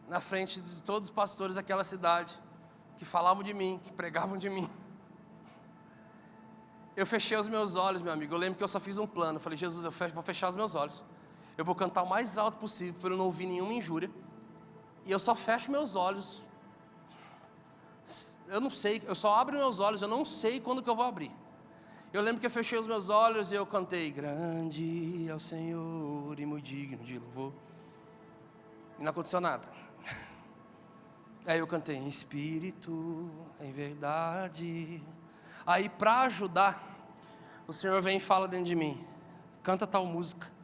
na frente de todos os pastores daquela cidade, que falavam de mim, que pregavam de mim. Eu fechei os meus olhos, meu amigo. Eu lembro que eu só fiz um plano. Eu falei, Jesus, vou fechar os meus olhos. Eu vou cantar o mais alto possível, para eu não ouvir nenhuma injúria. E eu só fecho meus olhos. Eu não sei, eu só abro meus olhos, eu não sei quando que eu vou abrir. Eu lembro que eu fechei os meus olhos e eu cantei, grande é o Senhor e muito digno de louvor. E não aconteceu nada. Aí eu cantei, em espírito, em verdade. Aí para ajudar, o Senhor vem e fala dentro de mim, canta tal música.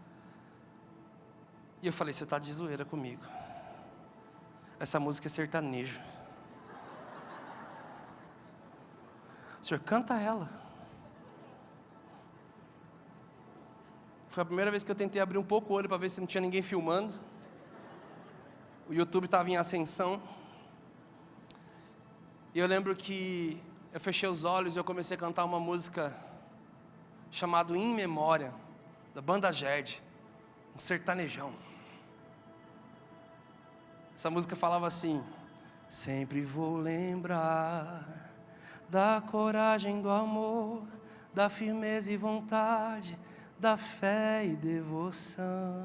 E eu falei, você está de zoeira comigo. Essa música é sertanejo. Senhor, canta ela. Foi a primeira vez que eu tentei abrir um pouco o olho para ver se não tinha ninguém filmando. O YouTube estava em ascensão. E eu lembro que eu fechei os olhos e eu comecei a cantar uma música chamada In Memória, da banda Ged, um sertanejão. Essa música falava assim, sempre vou lembrar da coragem, do amor, da firmeza e vontade, da fé e devoção,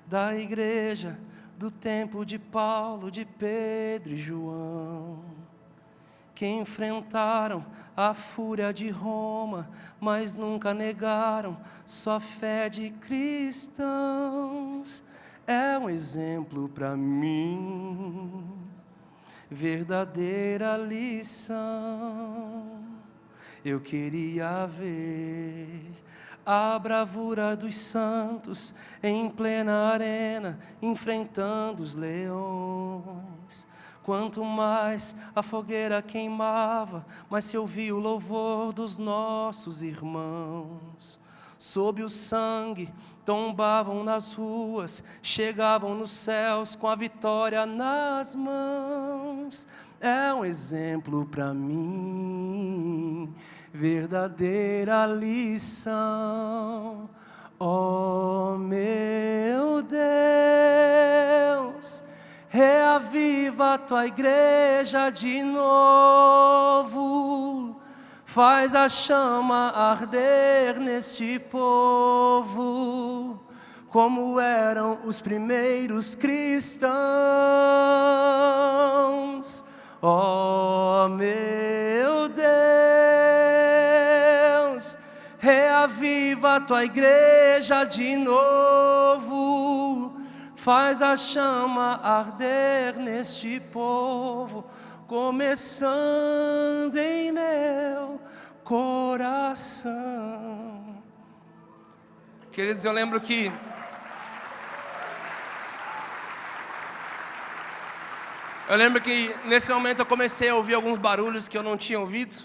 da igreja, do tempo de Paulo, de Pedro e João, que enfrentaram a fúria de Roma, mas nunca negaram sua fé de cristãos. É um exemplo para mim, verdadeira lição. Eu queria ver a bravura dos santos em plena arena, enfrentando os leões. Quanto mais a fogueira queimava, mais se ouvia o louvor dos nossos irmãos. Sob o sangue, tombavam nas ruas, chegavam nos céus com a vitória nas mãos. É um exemplo para mim, verdadeira lição. Oh, meu Deus, reaviva a tua igreja de novo. Faz a chama arder neste povo, como eram os primeiros cristãos. Oh, meu Deus, reaviva a tua igreja de novo. Faz a chama arder neste povo, começando em meu coração. Queridos, eu lembro que nesse momento eu comecei a ouvir alguns barulhos que eu não tinha ouvido.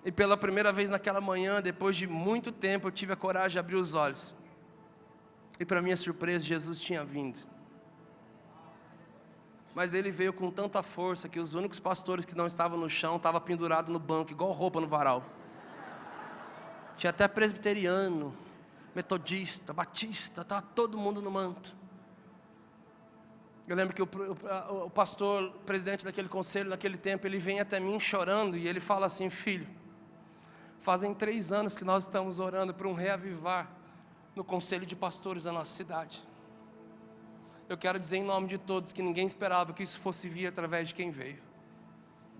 E pela primeira vez naquela manhã, depois de muito tempo, eu tive a coragem de abrir os olhos. E para minha surpresa, Jesus tinha vindo. Mas ele veio com tanta força que os únicos pastores que não estavam no chão estavam pendurados no banco, igual roupa no varal. Tinha até presbiteriano, metodista, batista, estava todo mundo no manto. Eu lembro que o pastor, presidente daquele conselho, naquele tempo, ele vem até mim chorando e ele fala assim: filho, fazem 3 anos que nós estamos orando por um reavivar no conselho de pastores da nossa cidade. Eu quero dizer em nome de todos que ninguém esperava que isso fosse vir através de quem veio.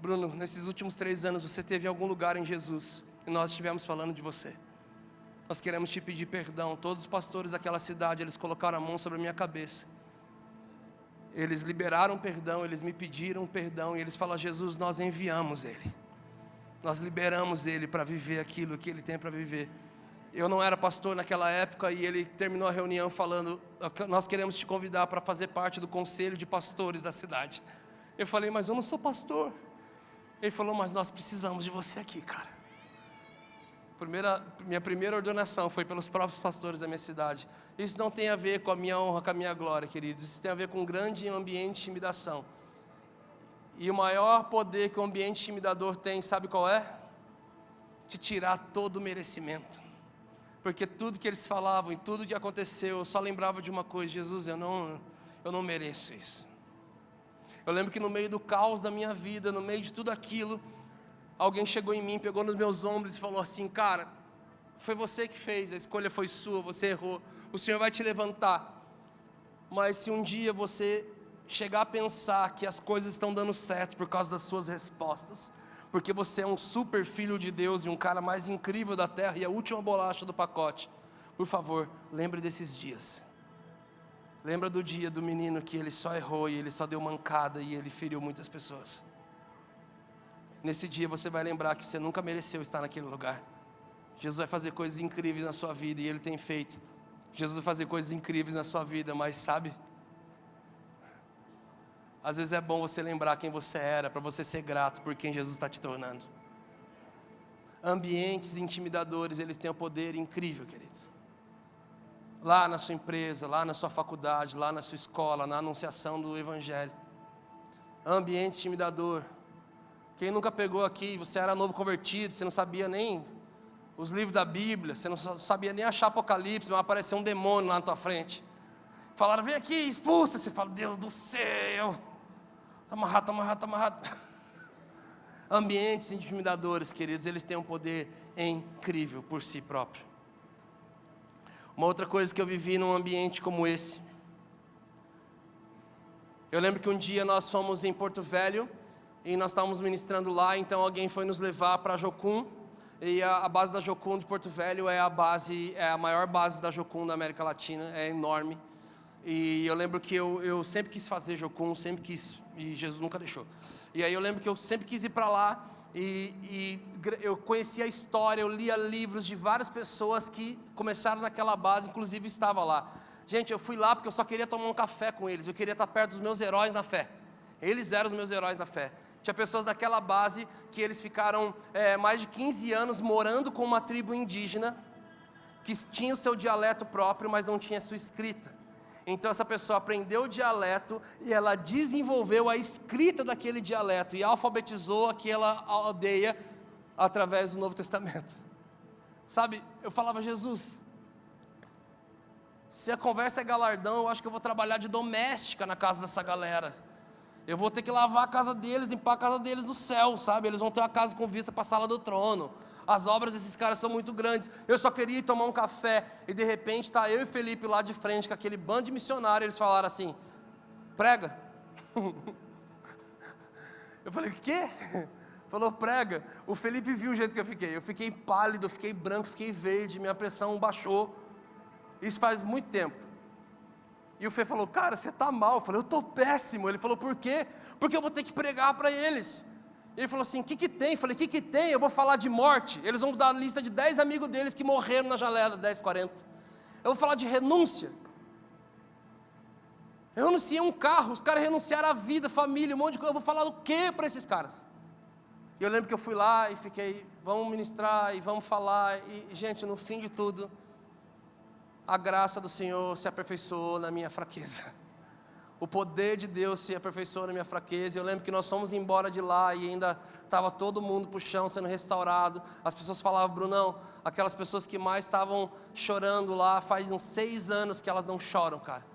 Bruno, nesses últimos 3 anos você teve algum lugar em Jesus e nós estivemos falando de você. Nós queremos te pedir perdão. Todos os pastores daquela cidade, eles colocaram a mão sobre a minha cabeça. Eles liberaram perdão, eles me pediram perdão e eles falaram: Jesus, nós enviamos ele. Nós liberamos ele para viver aquilo que ele tem para viver. Eu não era pastor naquela época e ele terminou a reunião falando: nós queremos te convidar para fazer parte do conselho de pastores da cidade. Eu falei: mas eu não sou pastor. Ele falou: mas nós precisamos de você aqui, cara. Minha primeira ordenação foi pelos próprios pastores da minha cidade. Isso não tem a ver com a minha honra, com a minha glória, queridos. Isso tem a ver com um grande ambiente de intimidação. E o maior poder que o ambiente intimidador tem, sabe qual é? Te tirar todo o merecimento. Porque tudo que eles falavam e tudo que aconteceu, eu só lembrava de uma coisa: Jesus, eu não mereço isso. Eu lembro que no meio do caos da minha vida, no meio de tudo aquilo, alguém chegou em mim, pegou nos meus ombros e falou assim: cara, foi você que fez, a escolha foi sua, você errou, o Senhor vai te levantar. Mas se um dia você chegar a pensar que as coisas estão dando certo por causa das suas respostas, porque você é um super filho de Deus e um cara mais incrível da terra e a última bolacha do pacote, por favor, lembre desses dias. Lembra do dia do menino que ele só errou e ele só deu mancada e ele feriu muitas pessoas. Nesse dia você vai lembrar que você nunca mereceu estar naquele lugar. Jesus vai fazer coisas incríveis na sua vida e Ele tem feito. Jesus vai fazer coisas incríveis na sua vida, mas sabe, às vezes é bom você lembrar quem você era, para você ser grato por quem Jesus está te tornando. Ambientes intimidadores, eles têm um poder incrível, querido. Lá na sua empresa, lá na sua faculdade, lá na sua escola, na anunciação do Evangelho. Ambiente intimidador. Quem nunca pegou aqui, você era novo convertido, você não sabia nem os livros da Bíblia, você não sabia nem achar Apocalipse, mas apareceu um demônio lá na tua frente. Falaram: vem aqui, expulsa. Você fala: Deus do céu, está amarrado, está amarrado, está amarrado. Ambientes intimidadores, queridos, eles têm um poder incrível por si próprio. Uma outra coisa que eu vivi num ambiente como esse, eu lembro que um dia nós fomos em Porto Velho, e nós estávamos ministrando lá, então alguém foi nos levar para Jocum, e a base da Jocum de Porto Velho é a maior base da Jocum da América Latina, é enorme. E eu lembro que eu sempre quis fazer Jocum, sempre quis, e Jesus nunca deixou. E aí eu lembro que eu sempre quis ir para lá, e eu conhecia a história, eu lia livros de várias pessoas que começaram naquela base, inclusive estava lá. Gente, eu fui lá porque eu só queria tomar um café com eles, eu queria estar perto dos meus heróis na fé. Eles eram os meus heróis na fé. Tinha pessoas naquela base que eles ficaram mais de 15 anos morando com uma tribo indígena, que tinha o seu dialeto próprio, mas não tinha sua escrita. Então essa pessoa aprendeu o dialeto e ela desenvolveu a escrita daquele dialeto e alfabetizou aquela aldeia através do Novo Testamento. Sabe, eu falava: Jesus, se a conversa é galardão, eu acho que eu vou trabalhar de doméstica na casa dessa galera. Eu vou ter que lavar a casa deles, limpar a casa deles no céu, sabe? Eles vão ter uma casa com vista para a sala do trono. As obras desses caras são muito grandes. Eu só queria ir tomar um café. E de repente está eu e Felipe lá de frente com aquele bando de missionários. Eles falaram assim: prega. Eu falei: o quê? Falou: prega. O Felipe viu o jeito que eu fiquei. Eu fiquei pálido, fiquei branco, fiquei verde. Minha pressão baixou. Isso faz muito tempo. E o Fê falou: cara, você está mal. Eu falei: eu estou péssimo. Ele falou: por quê? Porque eu vou ter que pregar para eles. Ele falou assim: o que tem? Eu falei: o que tem? Eu vou falar de morte. Eles vão dar a lista de 10 amigos deles que morreram na janela, 10, 40. Eu vou falar de renúncia. Eu renunciei um carro, os caras renunciaram a vida, família, um monte de coisa. Eu vou falar o quê para esses caras? E eu lembro que eu fui lá e fiquei: vamos ministrar e vamos falar. E gente, no fim de tudo, a graça do Senhor se aperfeiçoou na minha fraqueza. O poder de Deus se aperfeiçoou na minha fraqueza. Eu lembro que nós fomos embora de lá e ainda estava todo mundo para o chão sendo restaurado. As pessoas falavam: Brunão, aquelas pessoas que mais estavam chorando lá, faz uns 6 anos que elas não choram, cara.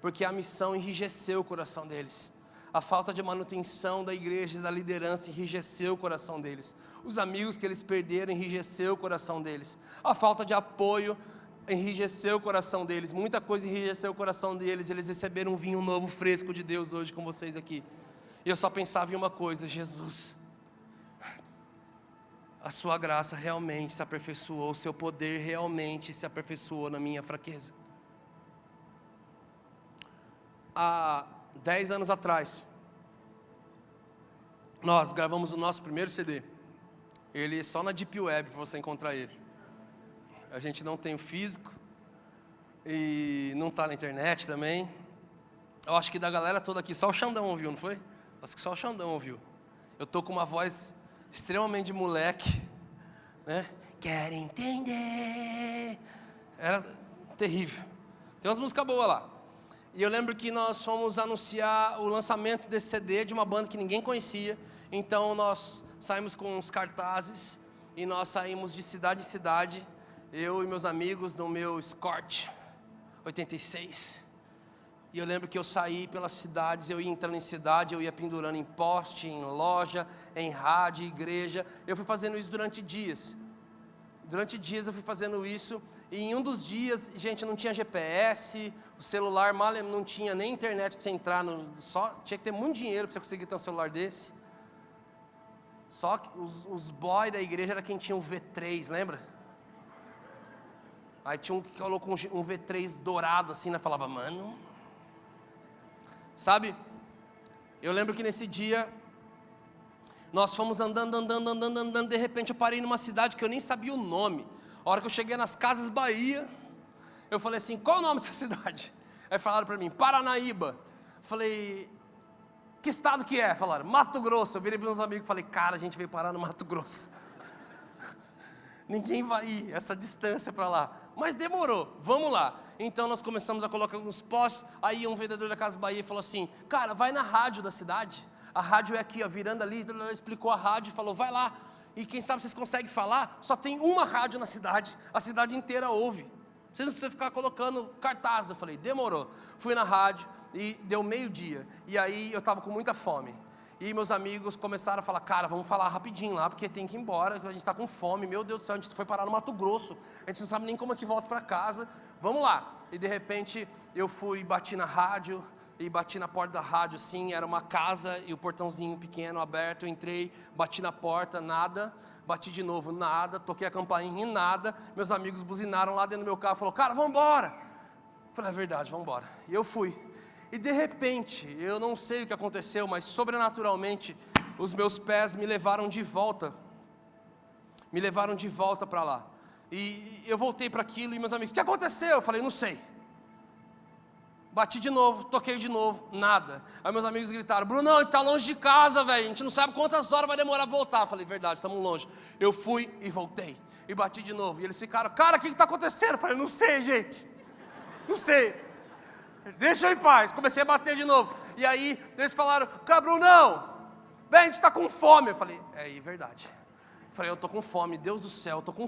porque a missão enrijeceu o coração deles. A falta de manutenção da igreja e da liderança enrijeceu o coração deles. Os amigos que eles perderam enrijeceu o coração deles. A falta de apoio enrijeceu o coração deles. Muita coisa enrijeceu o coração deles. Eles receberam um vinho novo, fresco de Deus hoje com vocês aqui. E eu só pensava em uma coisa: Jesus, a sua graça realmente se aperfeiçoou, o seu poder realmente se aperfeiçoou na minha fraqueza. Há 10 anos atrás, nós gravamos o nosso primeiro CD. Ele é só na Deep Web para você encontrar ele. A gente não tem o físico e não está na internet também. Eu acho que da galera toda aqui, só o Xandão ouviu, não foi? Acho que só o Xandão ouviu. Eu tô com uma voz extremamente de moleque, né? Quero entender. Era terrível. Tem umas músicas boas lá. E eu lembro que nós fomos anunciar o lançamento desse CD de uma banda que ninguém conhecia. Então nós saímos com uns cartazes e nós saímos de cidade em cidade, eu e meus amigos no meu Escort 86. E eu lembro que eu saí pelas cidades, eu ia entrando em cidade, eu ia pendurando em poste, em loja, em rádio, igreja. Eu fui fazendo isso durante dias. Durante dias eu fui fazendo isso. E em um dos dias, gente, não tinha GPS, o celular mal não tinha nem internet para você entrar, só tinha que ter muito dinheiro para você conseguir ter um celular desse. Só que os boys da igreja era quem tinha um V3, lembra? Aí tinha um que colocou um V3 dourado assim, né? Falava, mano. Sabe? Eu lembro que nesse dia, nós fomos andando, de repente eu parei numa cidade que eu nem sabia o nome. A hora que eu cheguei nas Casas Bahia, eu falei assim, qual é o nome dessa cidade? Aí falaram para mim, Paranaíba. Falei, que estado que é? Falaram, Mato Grosso. Eu virei para meus amigos e falei, cara, a gente veio parar no Mato Grosso. Ninguém vai ir essa distância para lá. Mas demorou, vamos lá. Então nós começamos a colocar alguns postes. Aí um vendedor da Casa Bahia falou assim, cara, vai na rádio da cidade. A rádio é aqui, ó, virando ali. Explicou a rádio e falou, vai lá. E quem sabe vocês conseguem falar, só tem uma rádio na cidade, a cidade inteira ouve. Vocês não precisam ficar colocando cartaz. Eu falei, demorou. Fui na rádio e deu meio-dia. E aí eu estava com muita fome. E meus amigos começaram a falar, cara, vamos falar rapidinho lá, porque tem que ir embora, a gente está com fome. Meu Deus do céu, a gente foi parar no Mato Grosso. A gente não sabe nem como é que volta para casa. Vamos lá. E de repente eu fui, bati na rádio. E bati na porta da rádio assim, era uma casa e o portãozinho pequeno aberto, eu entrei, bati na porta, nada, bati de novo, nada, toquei a campainha e nada, meus amigos buzinaram lá dentro do meu carro, falaram, cara, vamos embora. Falei, é verdade, vamos embora. E eu fui, e de repente, eu não sei o que aconteceu, mas sobrenaturalmente, os meus pés me levaram de volta para lá, e eu voltei para aquilo e meus amigos, o que aconteceu? Eu falei, não sei. Bati de novo, toquei de novo, nada. Aí meus amigos gritaram, Brunão, a gente está longe de casa, velho. A gente não sabe quantas horas vai demorar para voltar. Eu falei, verdade, estamos longe. Eu fui e voltei. E bati de novo. E eles ficaram, cara, o que está acontecendo? Eu falei, não sei, gente. Não sei. Deixa eu em paz. Comecei a bater de novo. E aí eles falaram, cara, Brunão, velho, a gente está com fome. Eu falei, é verdade. Eu falei, eu estou com fome, Deus do céu, estou com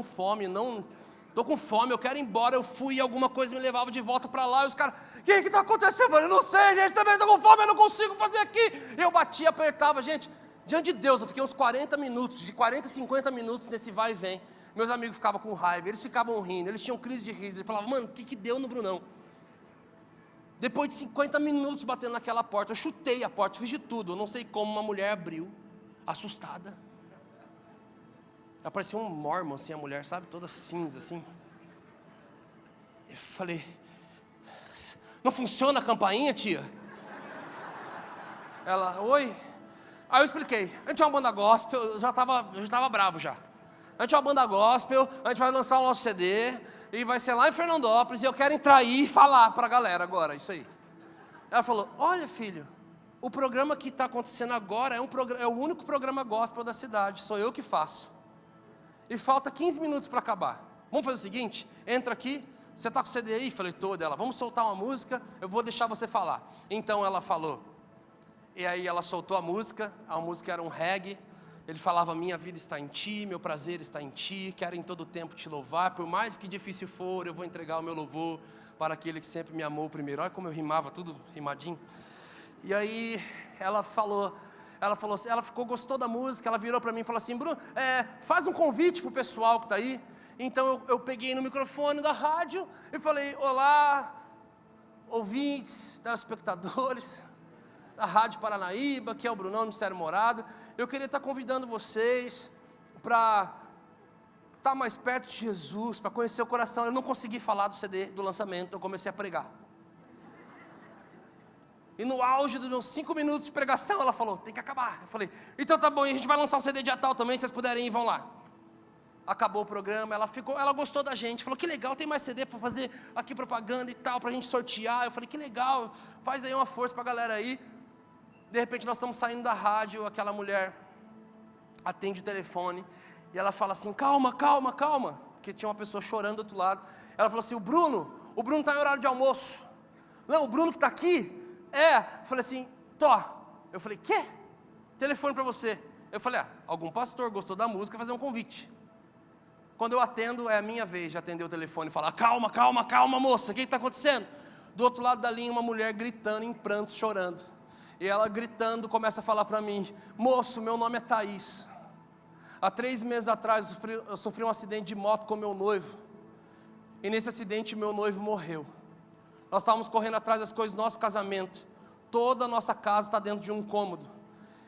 fome, não... Estou com fome, eu quero ir embora. Eu fui e alguma coisa me levava de volta para lá. E os caras, o que está acontecendo? Eu falei, não sei, gente, também estou com fome, eu não consigo fazer aqui. Eu batia, apertava, gente, diante de Deus, eu fiquei uns 40 minutos, de 40 a 50 minutos nesse vai e vem. Meus amigos ficavam com raiva, eles ficavam rindo, eles tinham crise de riso. Eles falavam, mano, o que deu no Brunão? Depois de 50 minutos batendo naquela porta, eu chutei a porta, fiz de tudo. Eu não sei como uma mulher abriu, assustada. Ela parecia um mormon, assim, a mulher, sabe? Toda cinza, assim. Eu falei, não funciona a campainha, tia? Ela, oi? Aí eu expliquei, a gente é uma banda gospel, eu já estava bravo já. A gente é uma banda gospel, a gente vai lançar o nosso CD, e vai ser lá em Fernandópolis, e eu quero entrar aí e falar para a galera agora, isso aí. Ela falou, olha filho, o programa que está acontecendo agora é o único programa gospel da cidade, sou eu que faço. E falta 15 minutos para acabar. Vamos fazer o seguinte, entra aqui, você está com o CD aí? Falei, tô dela, vamos soltar uma música, eu vou deixar você falar. Então ela falou, e aí ela soltou a música era um reggae, Ele falava: minha vida está em ti, meu prazer está em ti, quero em todo tempo te louvar, por mais que difícil for, eu vou entregar o meu louvor para aquele que sempre me amou primeiro. Olha como eu rimava, tudo rimadinho. E aí ela gostou da música, ela virou para mim e falou assim: Bruno, faz um convite para o pessoal que está aí. Então eu peguei no microfone da rádio e falei: olá, ouvintes, telespectadores da Rádio Paranaíba, que é o Brunão, Ministério Morada. Eu queria estar convidando vocês para estar mais perto de Jesus, para conhecer o coração. Eu não consegui falar do CD, do lançamento, eu comecei a pregar. E no auge dos meus 5 minutos de pregação, ela falou: tem que acabar. Eu falei: então tá bom, a gente vai lançar um CD dia tal também, se vocês puderem ir, vão lá. Acabou o programa, ela gostou da gente, falou: que legal, tem mais CD para fazer aqui propaganda e tal, para a gente sortear. Eu falei: que legal, faz aí uma força para a galera aí. De repente nós estamos saindo da rádio, aquela mulher atende o telefone, e ela fala assim: calma, porque tinha uma pessoa chorando do outro lado. Ela falou assim: o Bruno está em horário de almoço. Não, o Bruno que está aqui? Eu falei assim: eu falei: quê? Telefone para você. Eu falei: algum pastor gostou da música, fazer um convite. Quando eu atendo, é a minha vez de atender o telefone e falar: calma, moça, o que está acontecendo? Do outro lado da linha, uma mulher gritando em prantos, chorando. E ela gritando começa a falar para mim: moço, meu nome é Thaís. Há 3 meses atrás eu sofri um acidente de moto com meu noivo. E nesse acidente meu noivo morreu. Nós estávamos correndo atrás das coisas do nosso casamento. Toda a nossa casa está dentro de um cômodo.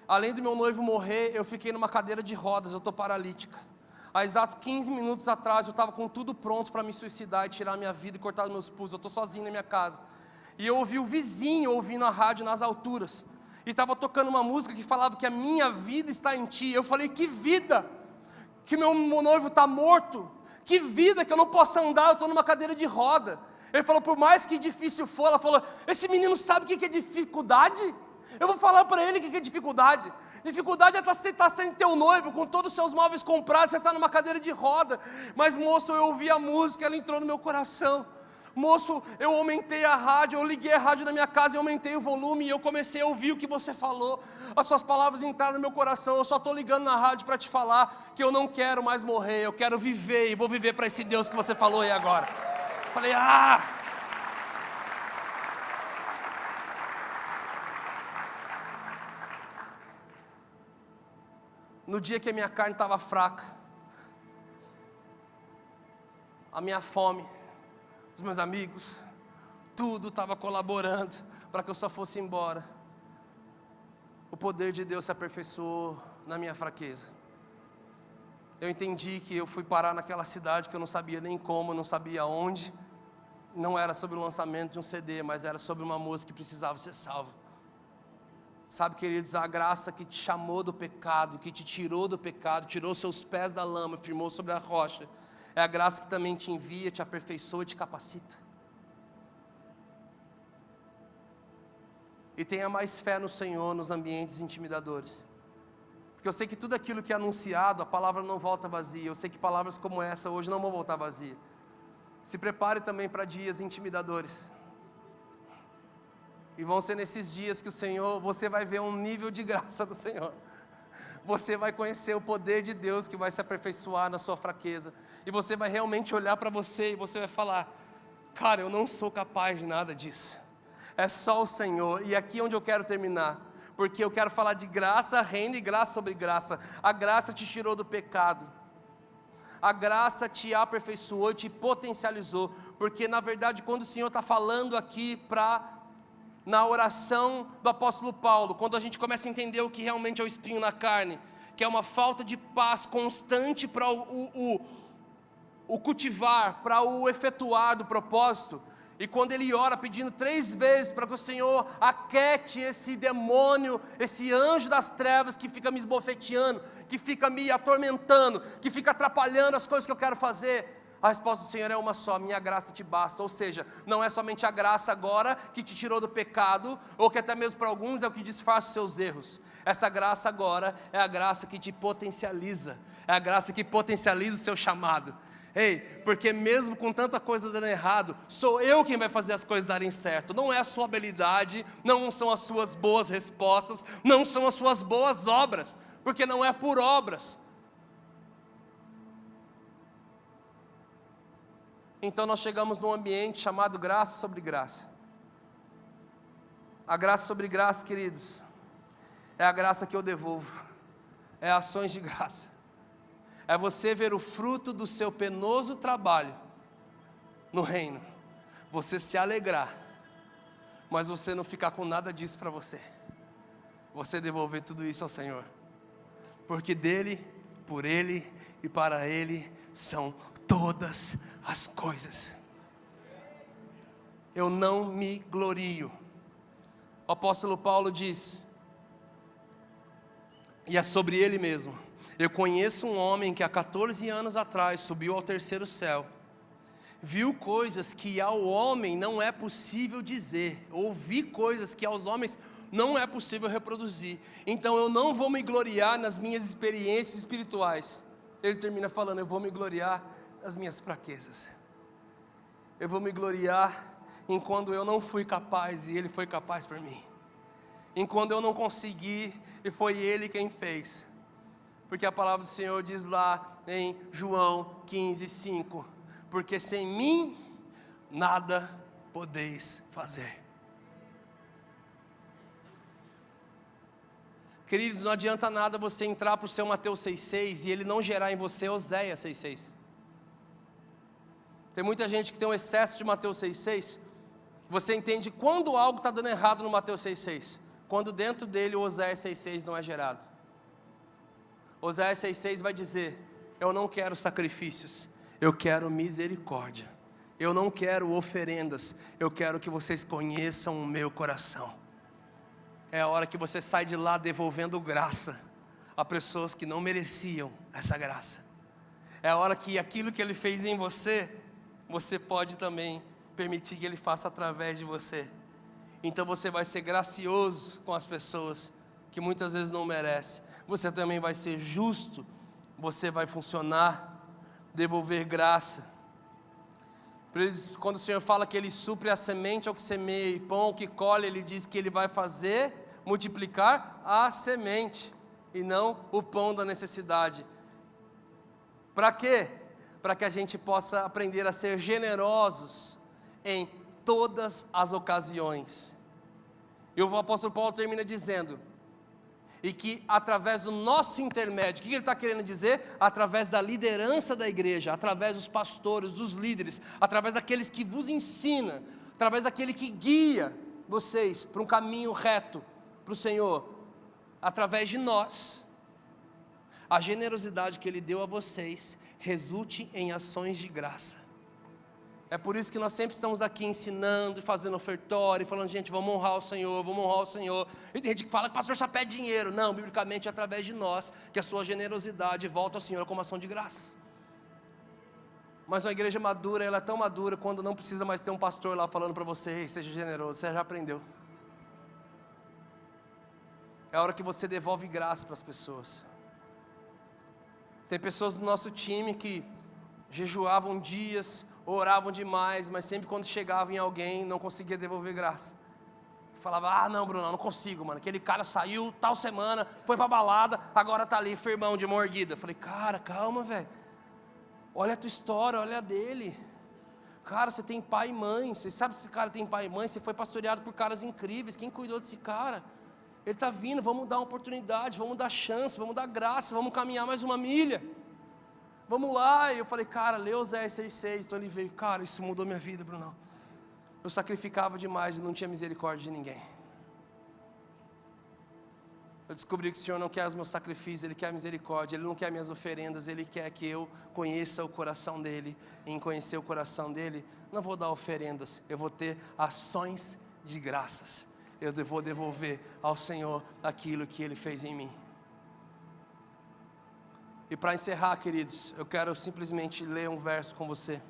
Além do meu noivo morrer, eu fiquei numa cadeira de rodas, eu estou paralítica. Há exatos 15 minutos atrás eu estava com tudo pronto para me suicidar e tirar minha vida e cortar meus pulsos. Eu estou sozinho na minha casa. E eu ouvi o vizinho ouvindo a rádio nas alturas. E estava tocando uma música que falava que a minha vida está em ti. Eu falei: que vida? Que meu noivo está morto? Que vida que eu não posso andar, eu estou numa cadeira de roda. Ele falou: por mais que difícil for, ela falou: esse menino sabe o que é dificuldade? Eu vou falar para ele o que é dificuldade. Dificuldade é você estar sem teu noivo, com todos os seus móveis comprados, você está numa cadeira de roda. Mas moço, eu ouvi a música, ela entrou no meu coração. Moço, eu aumentei a rádio, eu liguei a rádio na minha casa, eu aumentei o volume e eu comecei a ouvir o que você falou. As suas palavras entraram no meu coração. Eu só estou ligando na rádio para te falar que eu não quero mais morrer, eu quero viver e vou viver para esse Deus que você falou aí agora. Eu falei: No dia que a minha carne estava fraca, a minha fome, os meus amigos, tudo estava colaborando para que eu só fosse embora. O poder de Deus se aperfeiçoou na minha fraqueza. Eu entendi que eu fui parar naquela cidade que eu não sabia nem como, não sabia onde. Não era sobre o lançamento de um CD, mas era sobre uma música que precisava ser salva. Sabe, queridos, a graça que te chamou do pecado, que te tirou do pecado, tirou seus pés da lama, firmou sobre a rocha, é a graça que também te envia, te aperfeiçoa e te capacita. E tenha mais fé no Senhor nos ambientes intimidadores. Porque eu sei que tudo aquilo que é anunciado, a palavra não volta vazia. Eu sei que palavras como essa hoje não vão voltar vazia. Se prepare também para dias intimidadores. E vão ser nesses dias que o Senhor, você vai ver um nível de graça do Senhor. Você vai conhecer o poder de Deus que vai se aperfeiçoar na sua fraqueza. E você vai realmente olhar para você e você vai falar: cara, eu não sou capaz de nada disso. É só o Senhor. E aqui é onde eu quero terminar. Porque eu quero falar de graça, reino e graça sobre graça. A graça te tirou do pecado. A graça te aperfeiçoou, te potencializou. Porque na verdade quando o Senhor está falando aqui na oração do apóstolo Paulo, quando a gente começa a entender o que realmente é o espinho na carne, que é uma falta de paz constante para o cultivar, para o efetuar do propósito. E quando ele ora pedindo 3 vezes para que o Senhor aquete esse demônio, esse anjo das trevas que fica me esbofeteando, que fica me atormentando, que fica atrapalhando as coisas que eu quero fazer, a resposta do Senhor é uma só: minha graça te basta. Ou seja, não é somente a graça agora que te tirou do pecado, ou que até mesmo para alguns é o que disfarça os seus erros. Essa graça agora é a graça que te potencializa, é a graça que potencializa o seu chamado. Ei, porque mesmo com tanta coisa dando errado, sou eu quem vai fazer as coisas darem certo. Não é a sua habilidade, não são as suas boas respostas, não são as suas boas obras. porque não é por obras. Então nós chegamos num ambiente chamado graça sobre graça. A graça sobre graça, queridos, é a graça que eu devolvo, é ações de graça, é você ver o fruto do seu penoso trabalho no reino, você se alegrar, mas você não ficar com nada disso para você, você devolver tudo isso ao Senhor, porque dele, por ele e para ele são todas as coisas. Eu não me glorio. O apóstolo Paulo diz, e é sobre ele mesmo: eu conheço um homem que há 14 anos atrás subiu ao terceiro céu, viu coisas que ao homem não é possível dizer, ouvi coisas que aos homens não é possível reproduzir, então eu não vou me gloriar nas minhas experiências espirituais. Ele termina falando, eu vou me gloriar nas minhas fraquezas, eu vou me gloriar em quando eu não fui capaz e ele foi capaz por mim, em quando eu não consegui e foi ele quem fez, porque a palavra do Senhor diz lá em João 15:5, porque sem mim nada podeis fazer. Queridos, não adianta nada você entrar para o seu Mateus 6,6 e ele não gerar em você Oséias 6,6. Tem muita gente que tem um excesso de Mateus 6,6. Você entende quando algo está dando errado no Mateus 6,6? Quando dentro dele o Oséias 6,6 não é gerado. Oséias 6,6 vai dizer, eu não quero sacrifícios, eu quero misericórdia. Eu não quero oferendas, eu quero que vocês conheçam o meu coração. É a hora que você sai de lá devolvendo graça a pessoas que não mereciam essa graça. É a hora que aquilo que ele fez em você, você pode também permitir que ele faça através de você. Então você vai ser gracioso com as pessoas que muitas vezes não merecem. Você também vai ser justo, você vai funcionar, devolver graça. Quando o Senhor fala que Ele supre a semente ao que semeia e pão ao que colhe, Ele diz que Ele vai fazer multiplicar a semente e não o pão da necessidade. Para quê? Para que a gente possa aprender a ser generosos em todas as ocasiões. E o apóstolo Paulo termina dizendo, e que através do nosso intermédio, o que ele está querendo dizer? Através da liderança da igreja, através dos pastores, dos líderes, através daqueles que vos ensinam, através daquele que guia vocês para um caminho reto para o Senhor, através de nós, a generosidade que Ele deu a vocês resulte em ações de graça. É por isso que nós sempre estamos aqui ensinando, fazendo ofertório, falando, gente, vamos honrar o Senhor, vamos honrar o Senhor. E tem gente que fala que o pastor só pede dinheiro. Não, biblicamente é através de nós que a sua generosidade volta ao Senhor como ação de graça. Mas uma igreja madura, ela é tão madura quando não precisa mais ter um pastor lá falando para você, ei, seja generoso, você já aprendeu. É a hora que você devolve graça para as pessoas. Tem pessoas do nosso time que jejuavam dias, oravam demais, mas sempre quando chegava em alguém, não conseguia devolver graça. Falava, não Bruno, não consigo, mano, aquele cara saiu tal semana, foi pra balada, agora tá ali firmão de mão erguida. Falei, cara, calma velho, olha a tua história, olha a dele. Cara, você tem pai e mãe, você sabe se esse cara tem pai e mãe, você foi pastoreado por caras incríveis, quem cuidou desse cara? Ele está vindo, vamos dar uma oportunidade, vamos dar chance, vamos dar graça, vamos caminhar mais uma milha. Vamos lá. E eu falei, cara, lê Oséias 6,6. Então ele veio, cara, isso mudou minha vida, Brunão. Eu sacrificava demais e não tinha misericórdia de ninguém. Eu descobri que o Senhor não quer os meus sacrifícios, Ele quer a misericórdia, Ele não quer minhas oferendas, Ele quer que eu conheça o coração dEle. E em conhecer o coração dEle, não vou dar oferendas, eu vou ter ações de graças. Eu vou devolver ao Senhor aquilo que Ele fez em mim. E para encerrar, queridos, eu quero simplesmente ler um verso com você.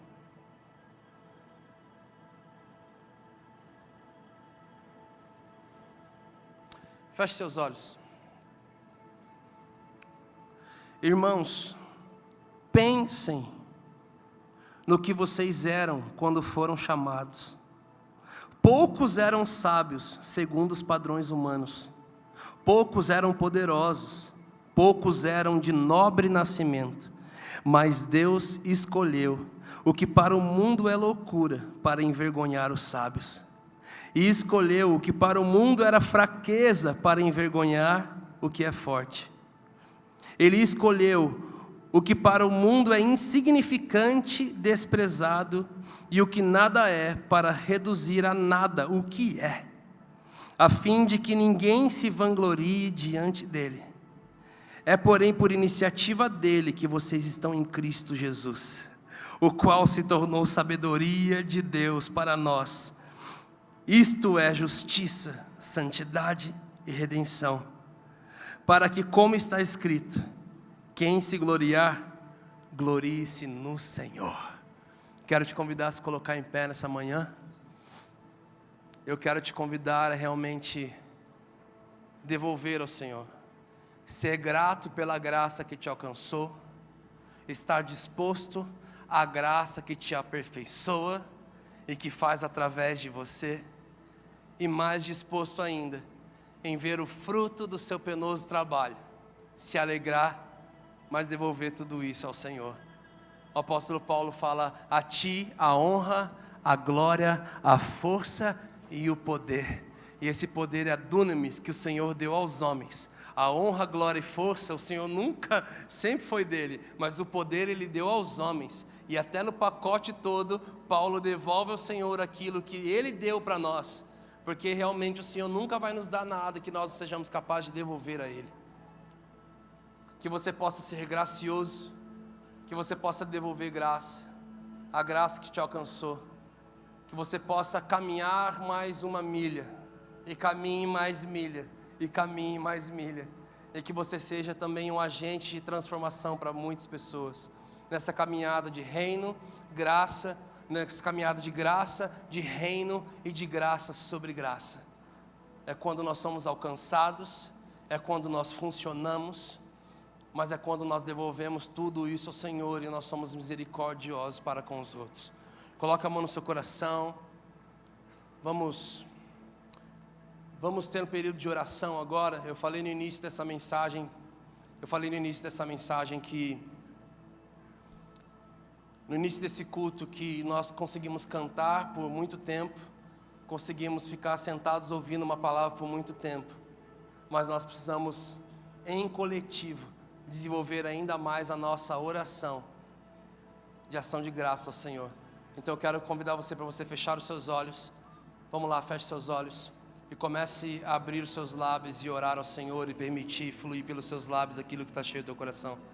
Feche seus olhos. Irmãos, pensem no que vocês eram quando foram chamados. Poucos eram sábios segundo os padrões humanos. Poucos eram poderosos. poucos eram de nobre nascimento, mas Deus escolheu o que para o mundo é loucura, para envergonhar os sábios. E escolheu o que para o mundo era fraqueza, para envergonhar o que é forte. Ele escolheu o que para o mundo é insignificante, desprezado, e o que nada é, para reduzir a nada o que é, a fim de que ninguém se vanglorie diante dele. É, porém, por iniciativa dele que vocês estão em Cristo Jesus, o qual se tornou sabedoria de Deus para nós. Isto é justiça, santidade e redenção, para que, como está escrito, quem se gloriar, glorie-se no Senhor. Quero te convidar a se colocar em pé nessa manhã. Eu quero te convidar a realmente devolver ao Senhor, ser grato pela graça que te alcançou, estar disposto à graça que te aperfeiçoa e que faz através de você, e mais disposto ainda em ver o fruto do seu penoso trabalho, se alegrar, mas devolver tudo isso ao Senhor. O apóstolo Paulo fala: a ti a honra, a glória, a força e o poder. E esse poder é a dunamis que o Senhor deu aos homens. A honra, glória e força, o Senhor nunca, sempre foi dele, mas o poder ele deu aos homens. E até no pacote todo, Paulo devolve ao Senhor aquilo que ele deu para nós, porque realmente o Senhor nunca vai nos dar nada que nós não sejamos capazes de devolver a Ele. Que você possa ser gracioso, que você possa devolver graça, a graça que te alcançou, que você possa caminhar mais uma milha, e caminhe mais milha, e caminhe mais milha, e que você seja também um agente de transformação para muitas pessoas, nessa caminhada de reino, graça, nessa caminhada de graça, de reino e de graça sobre graça. É quando nós somos alcançados, é quando nós funcionamos, mas é quando nós devolvemos tudo isso ao Senhor e nós somos misericordiosos para com os outros. Coloca a mão no seu coração. Vamos ter um período de oração agora. Eu falei no início dessa mensagem que no início desse culto que nós conseguimos cantar por muito tempo, conseguimos ficar sentados ouvindo uma palavra por muito tempo, mas nós precisamos em coletivo desenvolver ainda mais a nossa oração de ação de graça ao Senhor. Então eu quero convidar você para você fechar os seus olhos. Vamos lá, feche seus olhos e comece a abrir os seus lábios e orar ao Senhor e permitir fluir pelos seus lábios aquilo que está cheio do teu coração.